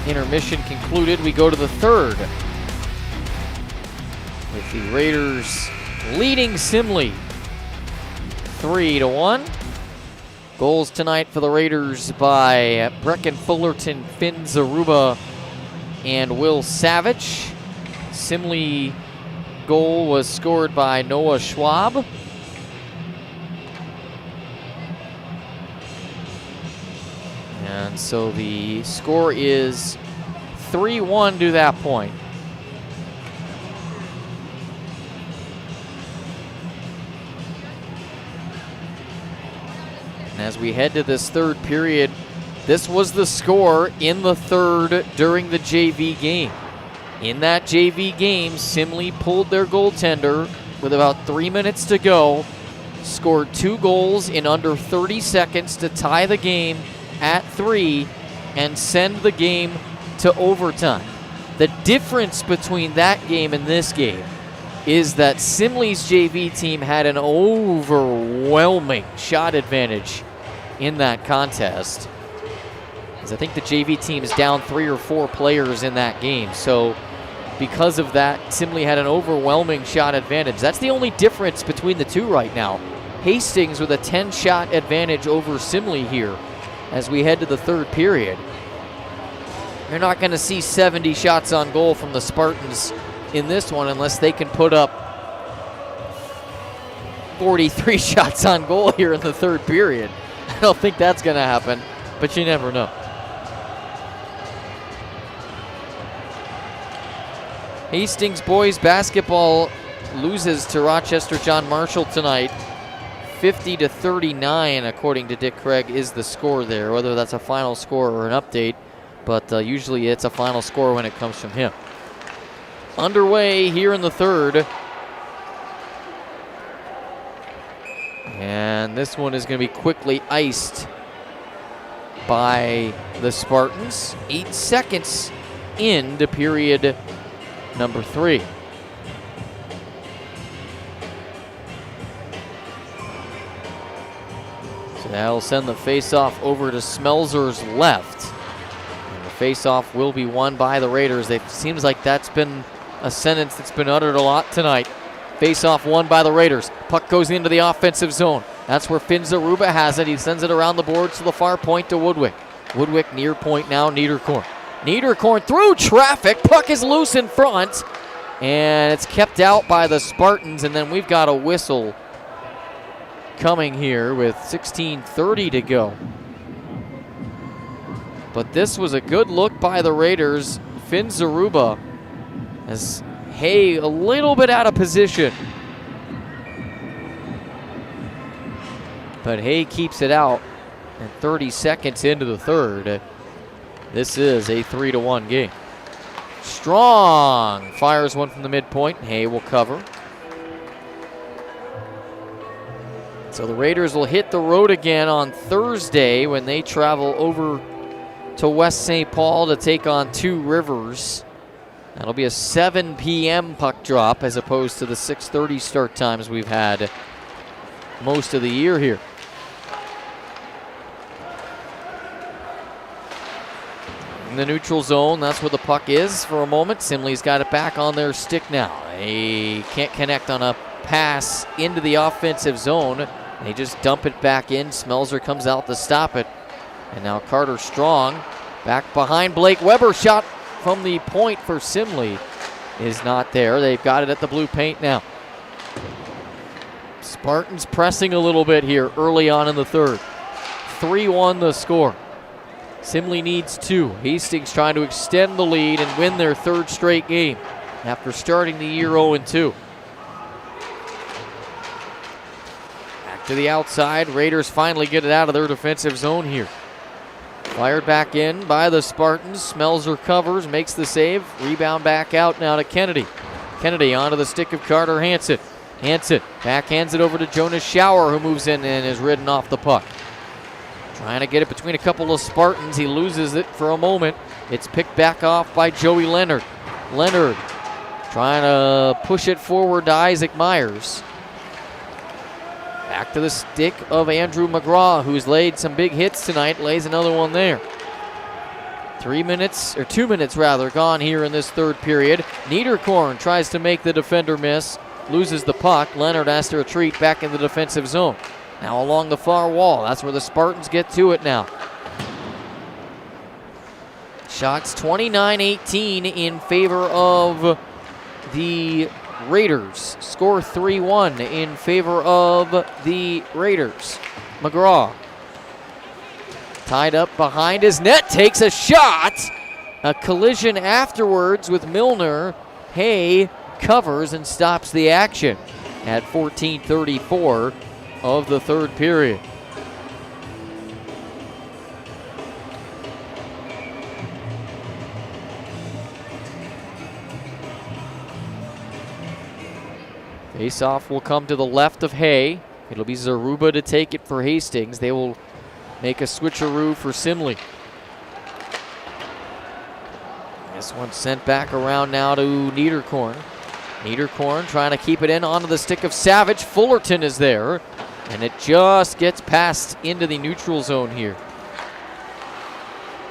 intermission concluded, we go to the third, with the Raiders leading Simley 3-1. Goals tonight for the Raiders by Brecken Fullerton, Finn Zaruba, and Will Savage. Simley goal was scored by Noah Schwab. And so the score is 3-1 to that point. And as we head to this third period, this was the score in the third during the JV game. In that JV game, Simley pulled their goaltender with about 3 minutes to go, scored 2 goals in under 30 seconds to tie the game at 3 and send the game to overtime. The difference between that game and this game is that Simley's JV team had an overwhelming shot advantage in that contest. Because I think the JV team is down 3 or 4 players in that game. So because of that, Simley had an overwhelming shot advantage. That's the only difference between the two right now. Hastings with a 10-shot advantage over Simley here as we head to the third period. You're not going to see 70 shots on goal from the Spartans in this one unless they can put up 43 shots on goal here in the third period. I don't think that's going to happen, but you never know. Hastings boys basketball loses to Rochester John Marshall tonight. 50-39, according to Dick Craig, is the score there, whether that's a final score or an update, but usually it's a final score when it comes from him. Underway here in the third. And this one is going to be quickly iced by the Spartans. 8 seconds into period number 3. So that'll send the face-off over to Smelzer's left. And the face-off will be won by the Raiders. It seems like that's been a sentence that's been uttered a lot tonight. Face-off won by the Raiders. Puck goes into the offensive zone. That's where Finn Zaruba has it. He sends it around the boards to the far point to Woodwick. Woodwick near point now, Niederkorn. Niederkorn through traffic. Puck is loose in front. And it's kept out by the Spartans. And then we've got a whistle coming here with 16:30 to go. But this was a good look by the Raiders. Finn Zaruba as Hay a little bit out of position. But Hay keeps it out. And 30 seconds into the third, this is a 3-1 game. Strong fires one from the midpoint. Hay will cover. So the Raiders will hit the road again on Thursday when they travel over to West St. Paul to take on Two Rivers. That'll be a 7 p.m. puck drop as opposed to the 6:30 start times we've had most of the year here. In the neutral zone, that's where the puck is for a moment. Simley's got it back on their stick now. They can't connect on a pass into the offensive zone. They just dump it back in. Smelzer comes out to stop it. And now Carter Strong back behind Blake Weber. Shot from the point for Simley is not there. They've got it at the blue paint now. Spartans pressing a little bit here early on in the third. 3-1 the score. Simley needs 2. Hastings trying to extend the lead and win their third straight game after starting the year 0-2. Back to the outside. Raiders finally get it out of their defensive zone here. Fired back in by the Spartans. Smelzer covers, makes the save. Rebound back out now to Kennedy. Kennedy onto the stick of Carter Hansen. Hansen backhands it over to Jonas Schauer, who moves in and is ridden off the puck. Trying to get it between a couple of Spartans. He loses it for a moment. It's picked back off by Joey Leonard. Leonard trying to push it forward to Isaac Myers. Back to the stick of Andrew McGraw, who's laid some big hits tonight. Lays another one there. 2 minutes rather, gone here in this third period. Niederkorn tries to make the defender miss, loses the puck. Leonard has to retreat back in the defensive zone. Now along the far wall, that's where the Spartans get to it now. Shots 29-18 in favor of the Raiders. Score 3-1 in favor of the Raiders. McGraw tied up behind his net, takes a shot. A collision afterwards with Milner. Hay covers and stops the action at 14:34 of the third period. Face-off will come to the left of Hay. It'll be Zaruba to take it for Hastings. They will make a switcheroo for Simley. This one sent back around now to Niederkorn. Niederkorn trying to keep it in onto the stick of Savage. Fullerton is there, and it just gets passed into the neutral zone here.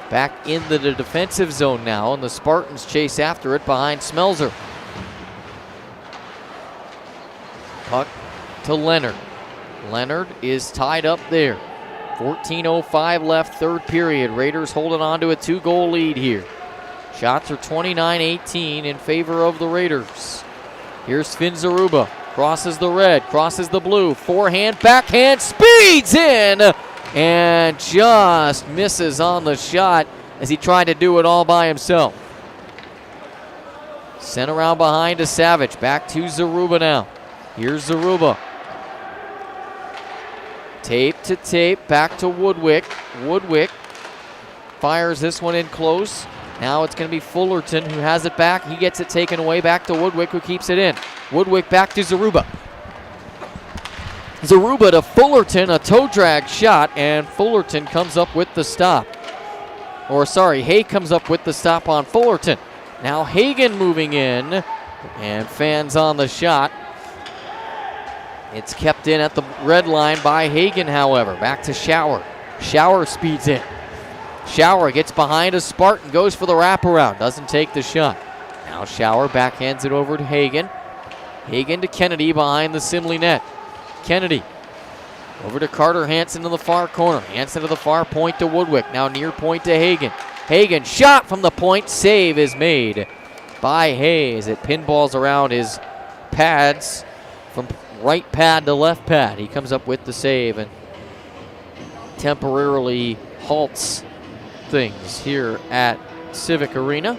Back into the defensive zone now, and the Spartans chase after it behind Smelzer. Puck to Leonard. Leonard is tied up there. 14:05 left, third period. Raiders holding on to a 2-goal lead here. Shots are 29-18 in favor of the Raiders. Here's Finn Zaruba. Crosses the red, crosses the blue. Forehand, backhand, speeds in, and just misses on the shot as he tried to do it all by himself. Sent around behind to Savage. Back to Zaruba now. Here's Zaruba. Tape to tape, back to Woodwick. Woodwick fires this one in close. Now it's going to be Fullerton who has it back. He gets it taken away, back to Woodwick who keeps it in. Woodwick back to Zaruba. Zaruba to Fullerton, a toe drag shot, and Fullerton comes up with the stop. Or sorry, Hay comes up with the stop on Fullerton. Now Hagen moving in, and fans on the shot. It's kept in at the red line by Hagen, however. Back to Shower. Shower speeds in. Shower gets behind a Spartan, goes for the wraparound, doesn't take the shot. Now Shower backhands it over to Hagen. Hagen to Kennedy behind the Simley net. Kennedy over to Carter Hansen in the far corner. Hansen to the far point to Woodwick. Now near point to Hagen. Hagen shot from the point. Save is made by Hayes. It pinballs around his pads from right pad to left pad. He comes up with the save and temporarily halts things here at Civic Arena.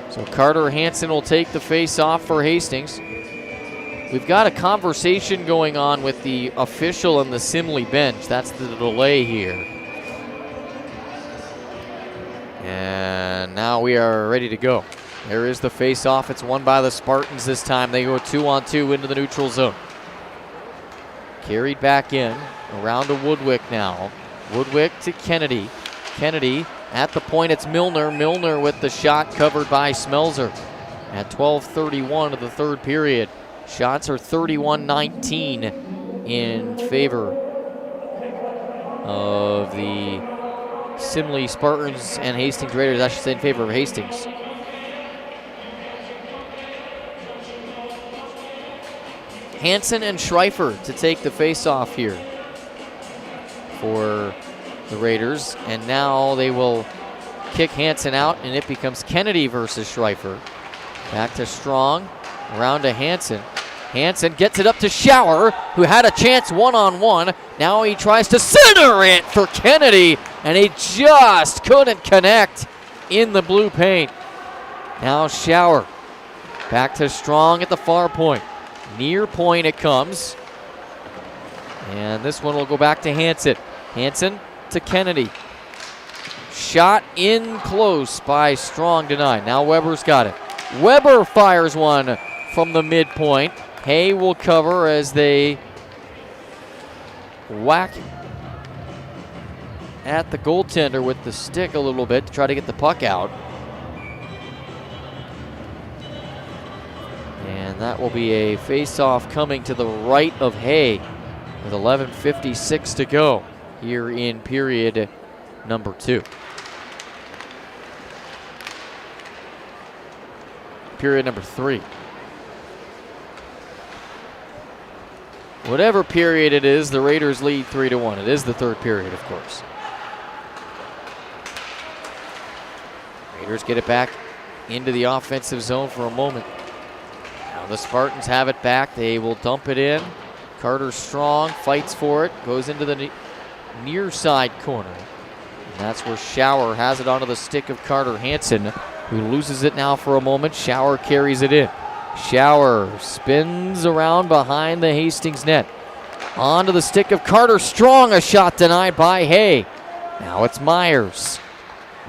So Carter Hansen will take the face-off for Hastings. We've got a conversation going on with the official and the Simley bench. That's the delay here. And now we are ready to go. There is the face-off. It's won by the Spartans this time. They go 2-on-2 into the neutral zone. Carried back in, around to Woodwick now. Woodwick to Kennedy. Kennedy at the point, it's Milner. Milner with the shot covered by Smelzer at 12:31 of the third period. Shots are 31-19 in favor of the Simley Spartans and Hastings Raiders. I should say in favor of Hastings. Hansen and Schreifer to take the face-off here for the Raiders. And now they will kick Hansen out, and it becomes Kennedy versus Schreifer. Back to Strong, around to Hansen. Hansen gets it up to Shower, who had a chance one-on-one. Now he tries to center it for Kennedy, and he just couldn't connect in the blue paint. Now Shower, back to Strong at the far point. Near point it comes. And this one will go back to Hansen. Hansen to Kennedy. Shot in close by Strong, denied. Now Weber's got it. Weber fires one from the midpoint. Hay will cover as they whack at the goaltender with the stick a little bit to try to get the puck out. And That will be a face-off coming to the right of Hay with 11:56 to go here in period number 2. Period number 3. Whatever period it is, the Raiders lead 3-1. It is the third period, of course. Raiders get it back into the offensive zone for a moment. Now the Spartans have it back. They will dump it in. Carter Strong fights for it. Goes into the near side corner. And that's where Schauer has it onto the stick of Carter Hansen, who loses it now for a moment. Schauer carries it in. Schauer spins around behind the Hastings net. Onto the stick of Carter Strong. A shot denied by Hay. Now it's Myers.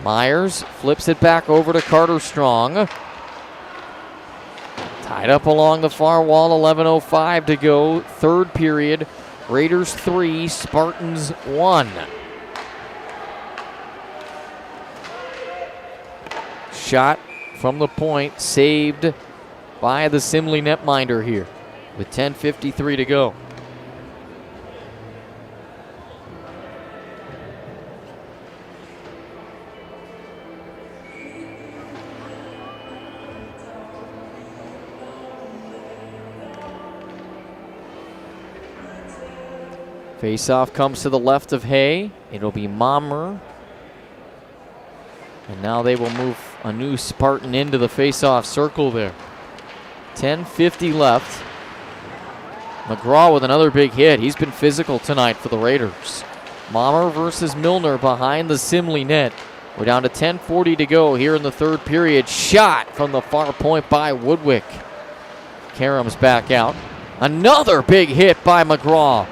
Myers flips it back over to Carter Strong. Tied up along the far wall, 11:05 to go. Third period, Raiders 3, Spartans 1. Shot from the point, saved by the Simley netminder here with 10:53 to go. Face-off comes to the left of Hay. It'll be Mommer. And now they will move a new Spartan into the face-off circle there. 10:50 left. McGraw with another big hit. He's been physical tonight for the Raiders. Mommer versus Milner behind the Simley net. We're down to 10:40 to go here in the third period. Shot from the far point by Woodwick. Karam's back out. Another big hit by McGraw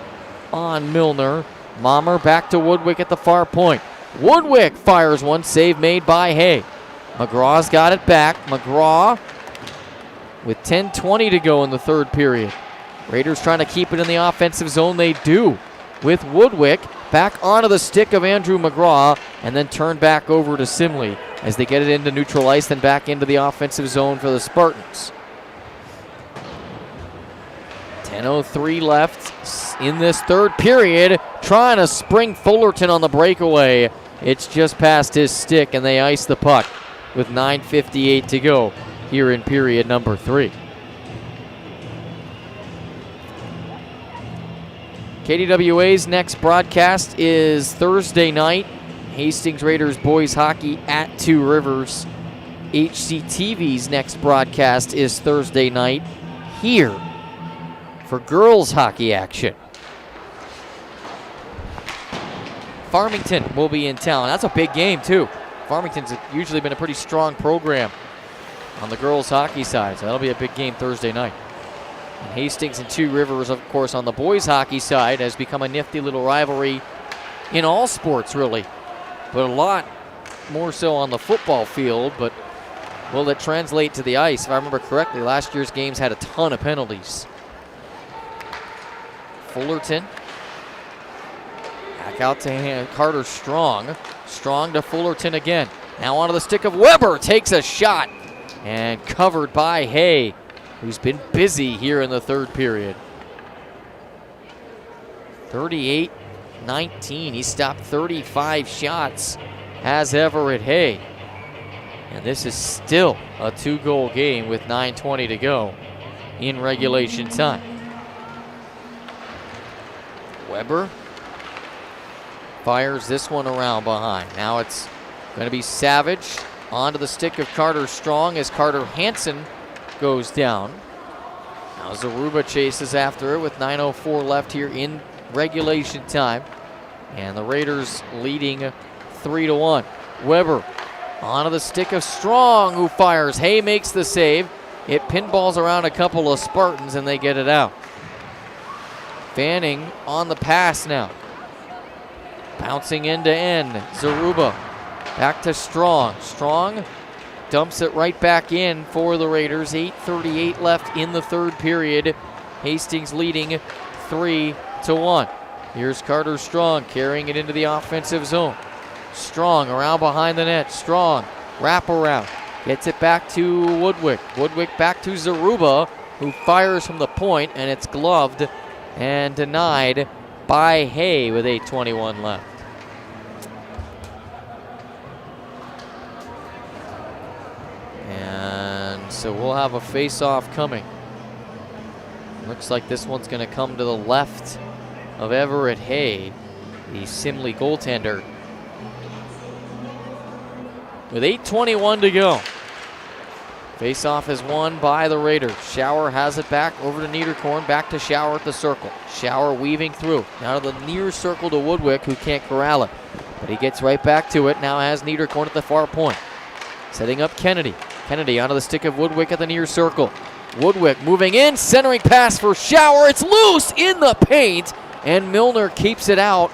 on Milner. Mommer back to Woodwick at the far point. Woodwick fires one, save made by Hay. McGraw's got it back. McGraw with 10:20 to go in the third period. Raiders trying to keep it in the offensive zone. They do, with Woodwick back onto the stick of Andrew McGraw and then turned back over to Simley as they get it into neutral ice, then back into the offensive zone for the Spartans. 10:03 left in this third period, trying to spring Fullerton on the breakaway. It's just past his stick, and they ice the puck with 9:58 to go here in period number 3. KDWA's next broadcast is Thursday night. Hastings Raiders boys hockey at Two Rivers. HCTV's next broadcast is Thursday night here for girls hockey action. Farmington will be in town. That's a big game too. Farmington's usually been a pretty strong program on the girls hockey side, so that'll be a big game Thursday night. And Hastings and Two Rivers, of course, on the boys hockey side has become a nifty little rivalry in all sports really, but a lot more so on the football field. But will it translate to the ice? If I remember correctly, last year's games had a ton of penalties. Fullerton back out to Carter Strong. Strong to Fullerton again. Now onto the stick of Weber. Takes a shot and covered by Hay, who's been busy here in the third period. 38-19. He stopped 35 shots as Everett Hay. And this is still a 2-goal game with 9:20 to go in regulation time. Weber fires this one around behind. Now it's going to be Savage onto the stick of Carter Strong as Carter Hansen goes down. Now Zaruba chases after it with 9:04 left here in regulation time. And the Raiders leading 3-1. Weber onto the stick of Strong, who fires. Hay makes the save. It pinballs around a couple of Spartans and they get it out. Fanning on the pass now. Bouncing end to end. Zaruba back to Strong. Strong dumps it right back in for the Raiders. 8:38 left in the third period. Hastings leading 3-1. Here's Carter Strong carrying it into the offensive zone. Strong around behind the net. Strong wrap around. Gets it back to Woodwick. Woodwick back to Zaruba. who fires from the point, and it's gloved and denied by Hay with 8:21 left. And so we'll have a face-off coming. Looks like this one's going to come to the left of Everett Hay, the Simley goaltender. With 8:21 to go. Face-off is won by the Raiders. Shower has it back over to Niederkorn, back to Shower at the circle. Shower weaving through, now to the near circle to Woodwick, who can't corral it. But he gets right back to it, now has Niederkorn at the far point. Setting up Kennedy. Kennedy onto the stick of Woodwick at the near circle. Woodwick moving in, centering pass for Shower. It's loose in the paint, and Milner keeps it out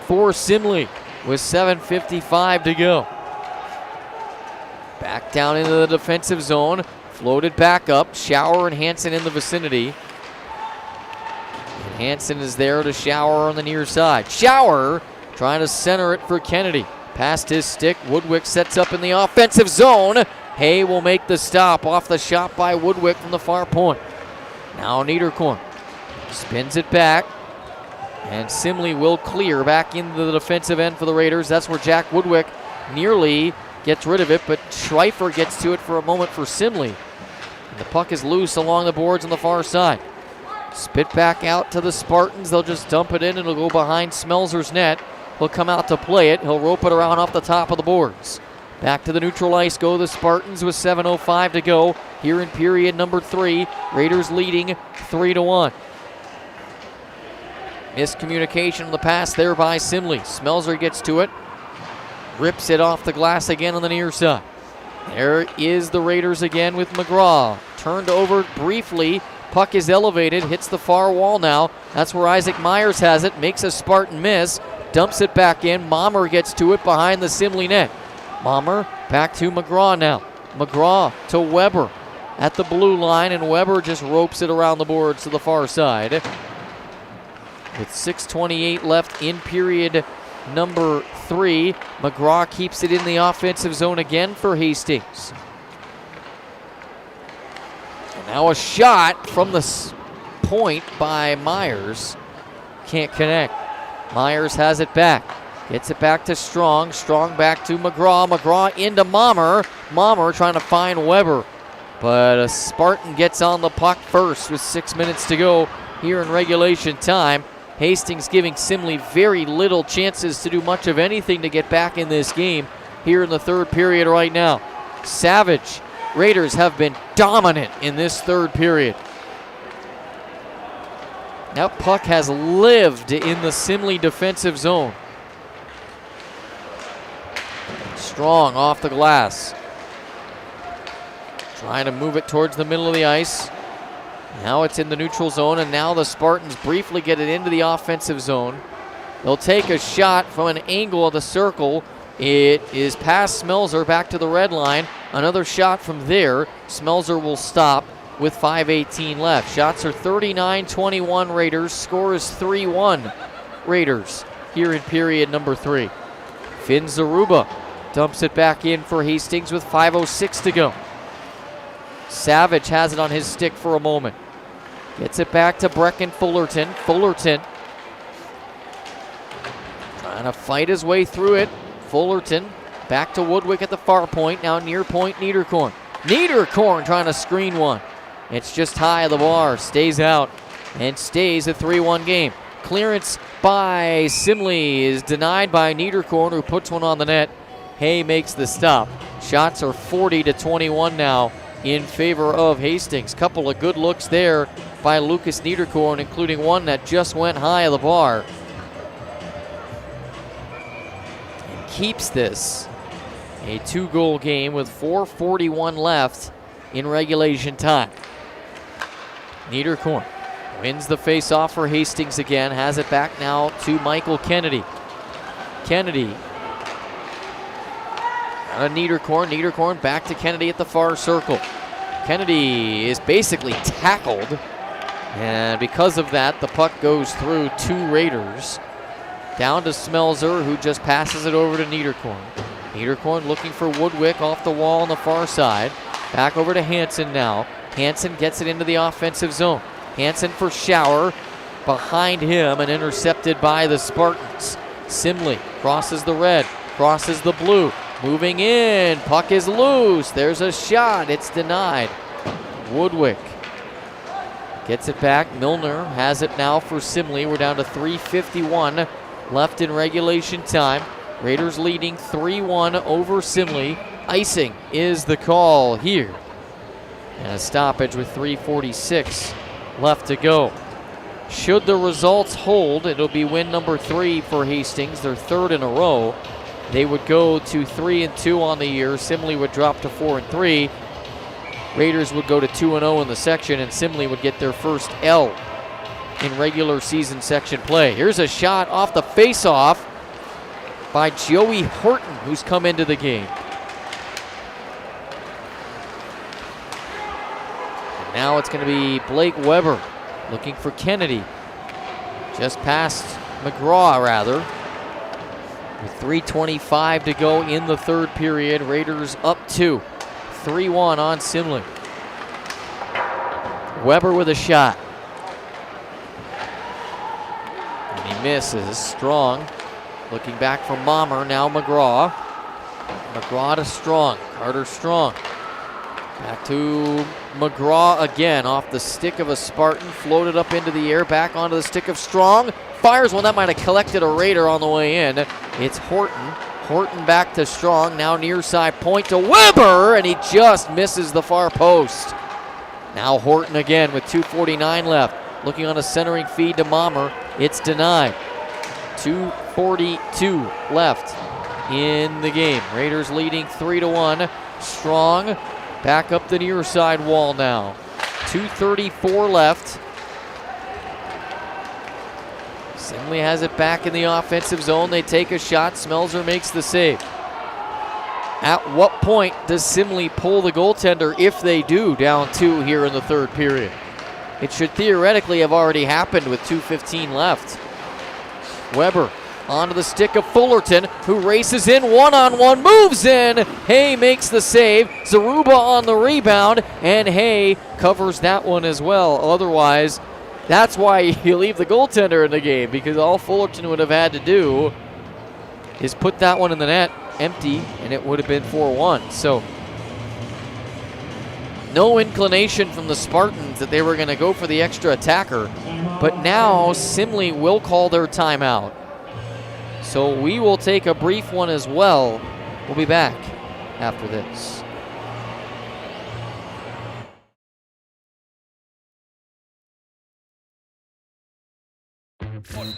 for Simley with 7:55 to go. Back down into the defensive zone, floated back up. Shower and Hansen in the vicinity. And Hansen is there to Shower on the near side. Shower trying to center it for Kennedy. Past his stick, Woodwick sets up in the offensive zone. Hay will make the stop off the shot by Woodwick from the far point. Now Niederkorn spins it back, and Simley will clear back into the defensive end for the Raiders. That's where Jack Woodwick nearly gets rid of it, but Schreifer gets to it for a moment for Simley. And the puck is loose along the boards on the far side. Spit back out to the Spartans. They'll just dump it in. It'll go behind Smelzer's net. He'll come out to play it. He'll rope it around off the top of the boards. Back to the neutral ice go the Spartans with 7:05 to go here in period number 3. Raiders leading 3-1. Miscommunication on the pass there by Simley. Smelzer gets to it. Rips it off the glass again on the near side. There is the Raiders again with McGraw. Turned over briefly. Puck is elevated. Hits the far wall now. That's where Isaac Myers has it. Makes a Spartan miss. Dumps it back in. Mommer gets to it behind the Simley net. Mommer back to McGraw now. McGraw to Weber at the blue line, and Weber just ropes it around the boards to the far side. With 6:28 left in period number 3, McGraw keeps it in the offensive zone again for Hastings. And now a shot from the point by Myers. Can't connect. Myers has it back. Gets it back to Strong. Strong back to McGraw. McGraw into Mommer. Mommer trying to find Weber. But a Spartan gets on the puck first with 6 minutes to go here in regulation time. Hastings giving Simley very little chances to do much of anything to get back in this game here in the third period right now. Savage. Raiders have been dominant in this third period. That puck has lived in the Simley defensive zone. Strong off the glass. Trying to move it towards the middle of the ice. Now it's in the neutral zone, and now the Spartans briefly get it into the offensive zone. They'll take a shot from an angle of the circle. It is past Smelzer, back to the red line. Another shot from there. Smelzer will stop with 5:18 left. Shots are 39-21 Raiders. Score is 3-1 Raiders here in period number 3. Finn Zaruba dumps it back in for Hastings with 5:06 to go. Savage has it on his stick for a moment. Gets it back to Brecken Fullerton. Fullerton trying to fight his way through it. Fullerton back to Woodwick at the far point. Now near point, Niederkorn. Niederkorn trying to screen one. It's just high of the bar. Stays out and stays a 3-1 game. Clearance by Simley is denied by Niederkorn, who puts one on the net. Hay makes the stop. Shots are 40-21 now in favor of Hastings. Couple of good looks there by Lucas Niederkorn, including one that just went high of the bar. And keeps this a 2-goal game with 4:41 left in regulation time. Niederkorn wins the face-off for Hastings again. Has it back now to Michael Kennedy. Kennedy out of Niederkorn. Niederkorn back to Kennedy at the far circle. Kennedy is basically tackled, and because of that, the puck goes through 2 Raiders. Down to Smelzer, who just passes it over to Niederkorn. Niederkorn looking for Woodwick off the wall on the far side. Back over to Hansen now. Hansen gets it into the offensive zone. Hansen for Shower. Behind him and intercepted by the Spartans. Simley crosses the red, crosses the blue. Moving in, puck is loose. There's a shot, it's denied. Woodwick gets it back. Milner has it now for Simley. We're down to 3:51 left in regulation time. Raiders leading 3-1 over Simley. Icing is the call here. And a stoppage with 3:46 left to go. Should the results hold, it'll be win number 3 for Hastings, their 3rd in a row. They would go to 3-2 on the year. Simley would drop to 4-3. Raiders would go to 2-0 in the section, and Simley would get their first L in regular season section play. Here's a shot off the face-off by Joey Horton, who's come into the game. And now it's going to be Blake Weber looking for Kennedy. Just past McGraw, rather. With 3:25 to go in the 3rd period. Raiders up 2. 3-1 on Simley. Weber with a shot. And he misses. Strong looking back for Mommer. Now McGraw. McGraw to Strong. Carter Strong. Back to McGraw again off the stick of a Spartan. Floated up into the air. Back onto the stick of Strong. Fires one that might have collected a Raider on the way in. It's Horton. Horton back to Strong. Now near side point to Weber. And he just misses the far post. Now Horton again with 2:49 left. Looking on a centering feed to Mommer. It's denied. 2:42 left in the game. Raiders leading 3-1. Strong back up the near side wall now. 2:34 left. Simley has it back in the offensive zone. They take a shot. Smelzer makes the save. At what point does Simley pull the goaltender, if they do, down 2 here in the 3rd period? It should theoretically have already happened with 2:15 left. Weber onto the stick of Fullerton, who races in one-on-one, moves in. Hay makes the save. Zaruba on the rebound, and Hay covers that one as well. Otherwise, that's why you leave the goaltender in the game, because all Fullerton would have had to do is put that one in the net empty, and it would have been 4-1. So no inclination from the Spartans that they were going to go for the extra attacker. But now Simley will call their timeout. So we will take a brief one as well. We'll be back after this.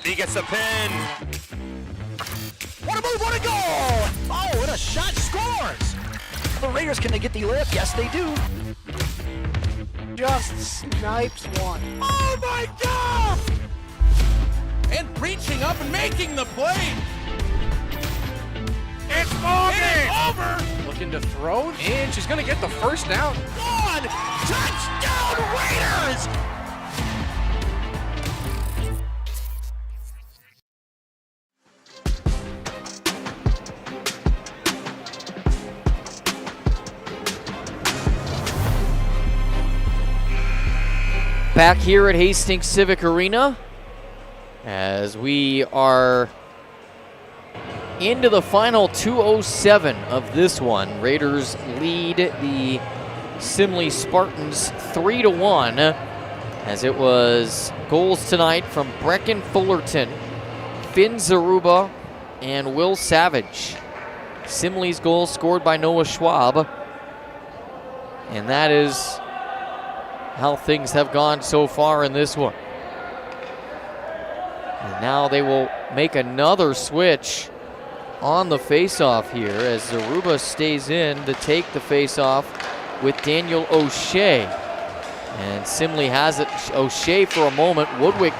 He gets the pin. What a move, what a goal! Oh, what a shot, scores! The Raiders, can they get the lift? Yes, they do. Just snipes one. Oh my God! And reaching up and making the play. It's over! Looking to throw, and she's going to get the first down. One! Touchdown Raiders! Back here at Hastings Civic Arena as we are into the final 2:07 of this one. Raiders lead the Simley Spartans 3-1 as it was goals tonight from Brecken Fullerton, Finn Zaruba, and Will Savage. Simley's goal scored by Noah Schwab, and that is how things have gone so far in this one. And now they will make another switch on the faceoff here as Zaruba stays in to take the faceoff with Daniel O'Shea. And Simley has it. O'Shea for a moment. Woodwick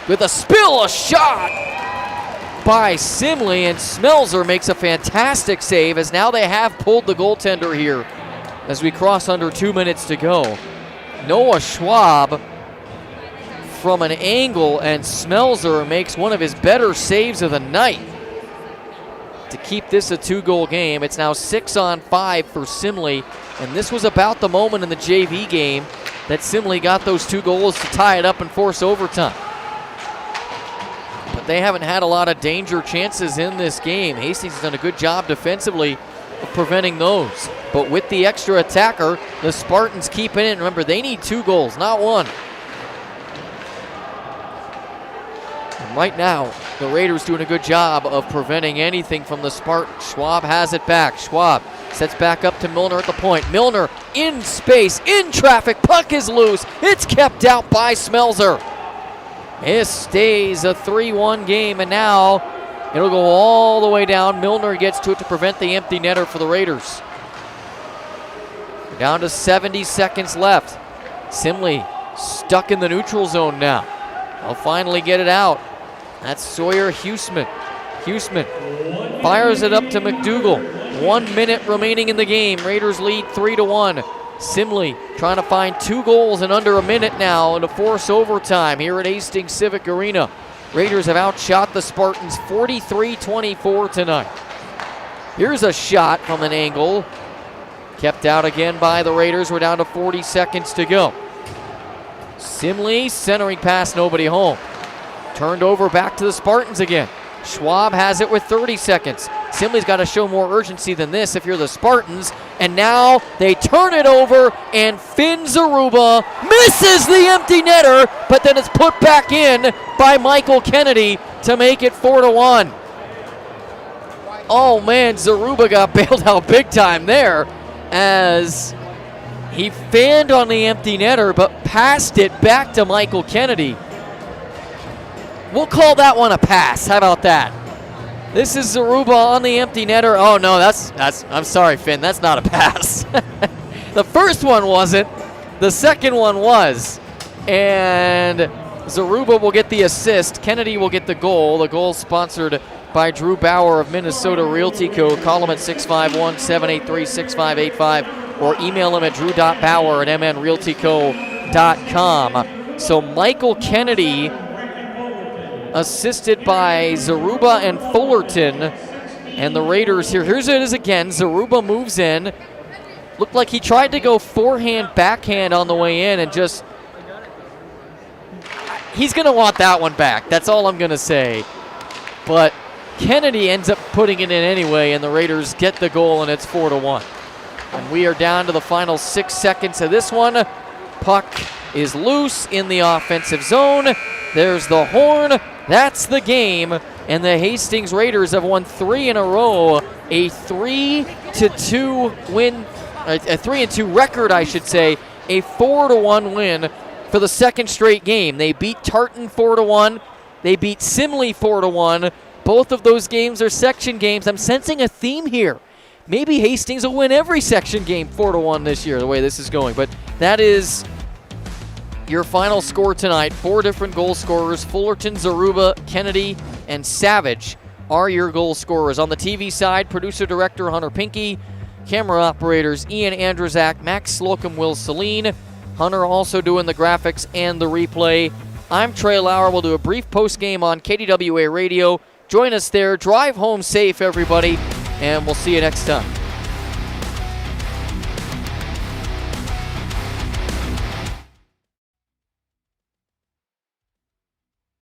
with a spill, a shot by Simley, and Smelzer makes a fantastic save as now they have pulled the goaltender here as we cross under 2 minutes to go. Noah Schwab from an angle, and Smelzer makes one of his better saves of the night. to keep this a 2-goal game. It's now 6-on-5 for Simley, and this was about the moment in the JV game that Simley got those 2 goals to tie it up and force overtime. But they haven't had a lot of danger chances in this game. Hastings has done a good job defensively of preventing those. But with the extra attacker, the Spartans keep it in. Remember, they need 2 goals, not 1. And right now, the Raiders doing a good job of preventing anything from the Spartans. Schwab has it back. Schwab sets back up to Milner at the point. Milner in space, in traffic. Puck is loose. It's kept out by Smelzer. It stays a 3-1 game, and now it'll go all the way down. Milner gets to it to prevent the empty netter for the Raiders. Down to 70 seconds left. Simley stuck in the neutral zone now. They'll finally get it out. That's Sawyer Huseman. Huseman fires it up to McDougal. 1 minute remaining in the game. Raiders lead 3-1. Simley trying to find 2 goals in under a minute now to force overtime here at Hastings Civic Arena. Raiders have outshot the Spartans 43-24 tonight. Here's a shot from an angle. Kept out again by the Raiders. We're down to 40 seconds to go. Simley centering pass, nobody home. Turned over back to the Spartans again. Schwab has it with 30 seconds. Simley's got to show more urgency than this if you're the Spartans. And now they turn it over, and Finn Zaruba misses the empty netter, but then it's put back in by Michael Kennedy to make it 4-1. Oh man, Zaruba got bailed out big time there as he fanned on the empty netter but passed it back to Michael Kennedy. We'll call that one a pass. How about that? This is Zaruba on the empty netter. Oh no, that's I'm sorry, Finn, that's not a pass. The first one wasn't. The second one was. And Zaruba will get the assist. Kennedy will get the goal. The goal sponsored by Drew Bauer of Minnesota Realty Co. Call him at 651-783-6585 or email him at drew.bauer@mnrealtyco.com. So Michael Kennedy, assisted by Zaruba and Fullerton, and the Raiders here. Here's it is again. Zaruba moves in. Looked like he tried to go forehand, backhand on the way in, and just, he's going to want that one back. That's all I'm going to say. But Kennedy ends up putting it in anyway, and the Raiders get the goal, and it's 4-1. And we are down to the final 6 seconds of this one. Puck is loose in the offensive zone. There's the horn. That's the game. And the Hastings Raiders have won 3 in a row. A 3-2 win, a 3-2 record, I should say. A 4-1 win for the second straight game. They beat Tartan 4-1. They beat Simley 4-1. Both of those games are section games. I'm sensing a theme here. Maybe Hastings will win every section game 4-1 this year, the way this is going. But that is your final score tonight. 4 different goal scorers. Fullerton, Zaruba, Kennedy, and Savage are your goal scorers. On the TV side, producer-director Hunter Pinkey, camera operators Ian Andrzak, Max Slocum, Will Celine. Hunter also doing the graphics and the replay. I'm Trey Lauer. We'll do a brief post-game on KDWA Radio. Join us there. Drive home safe, everybody, and we'll see you next time.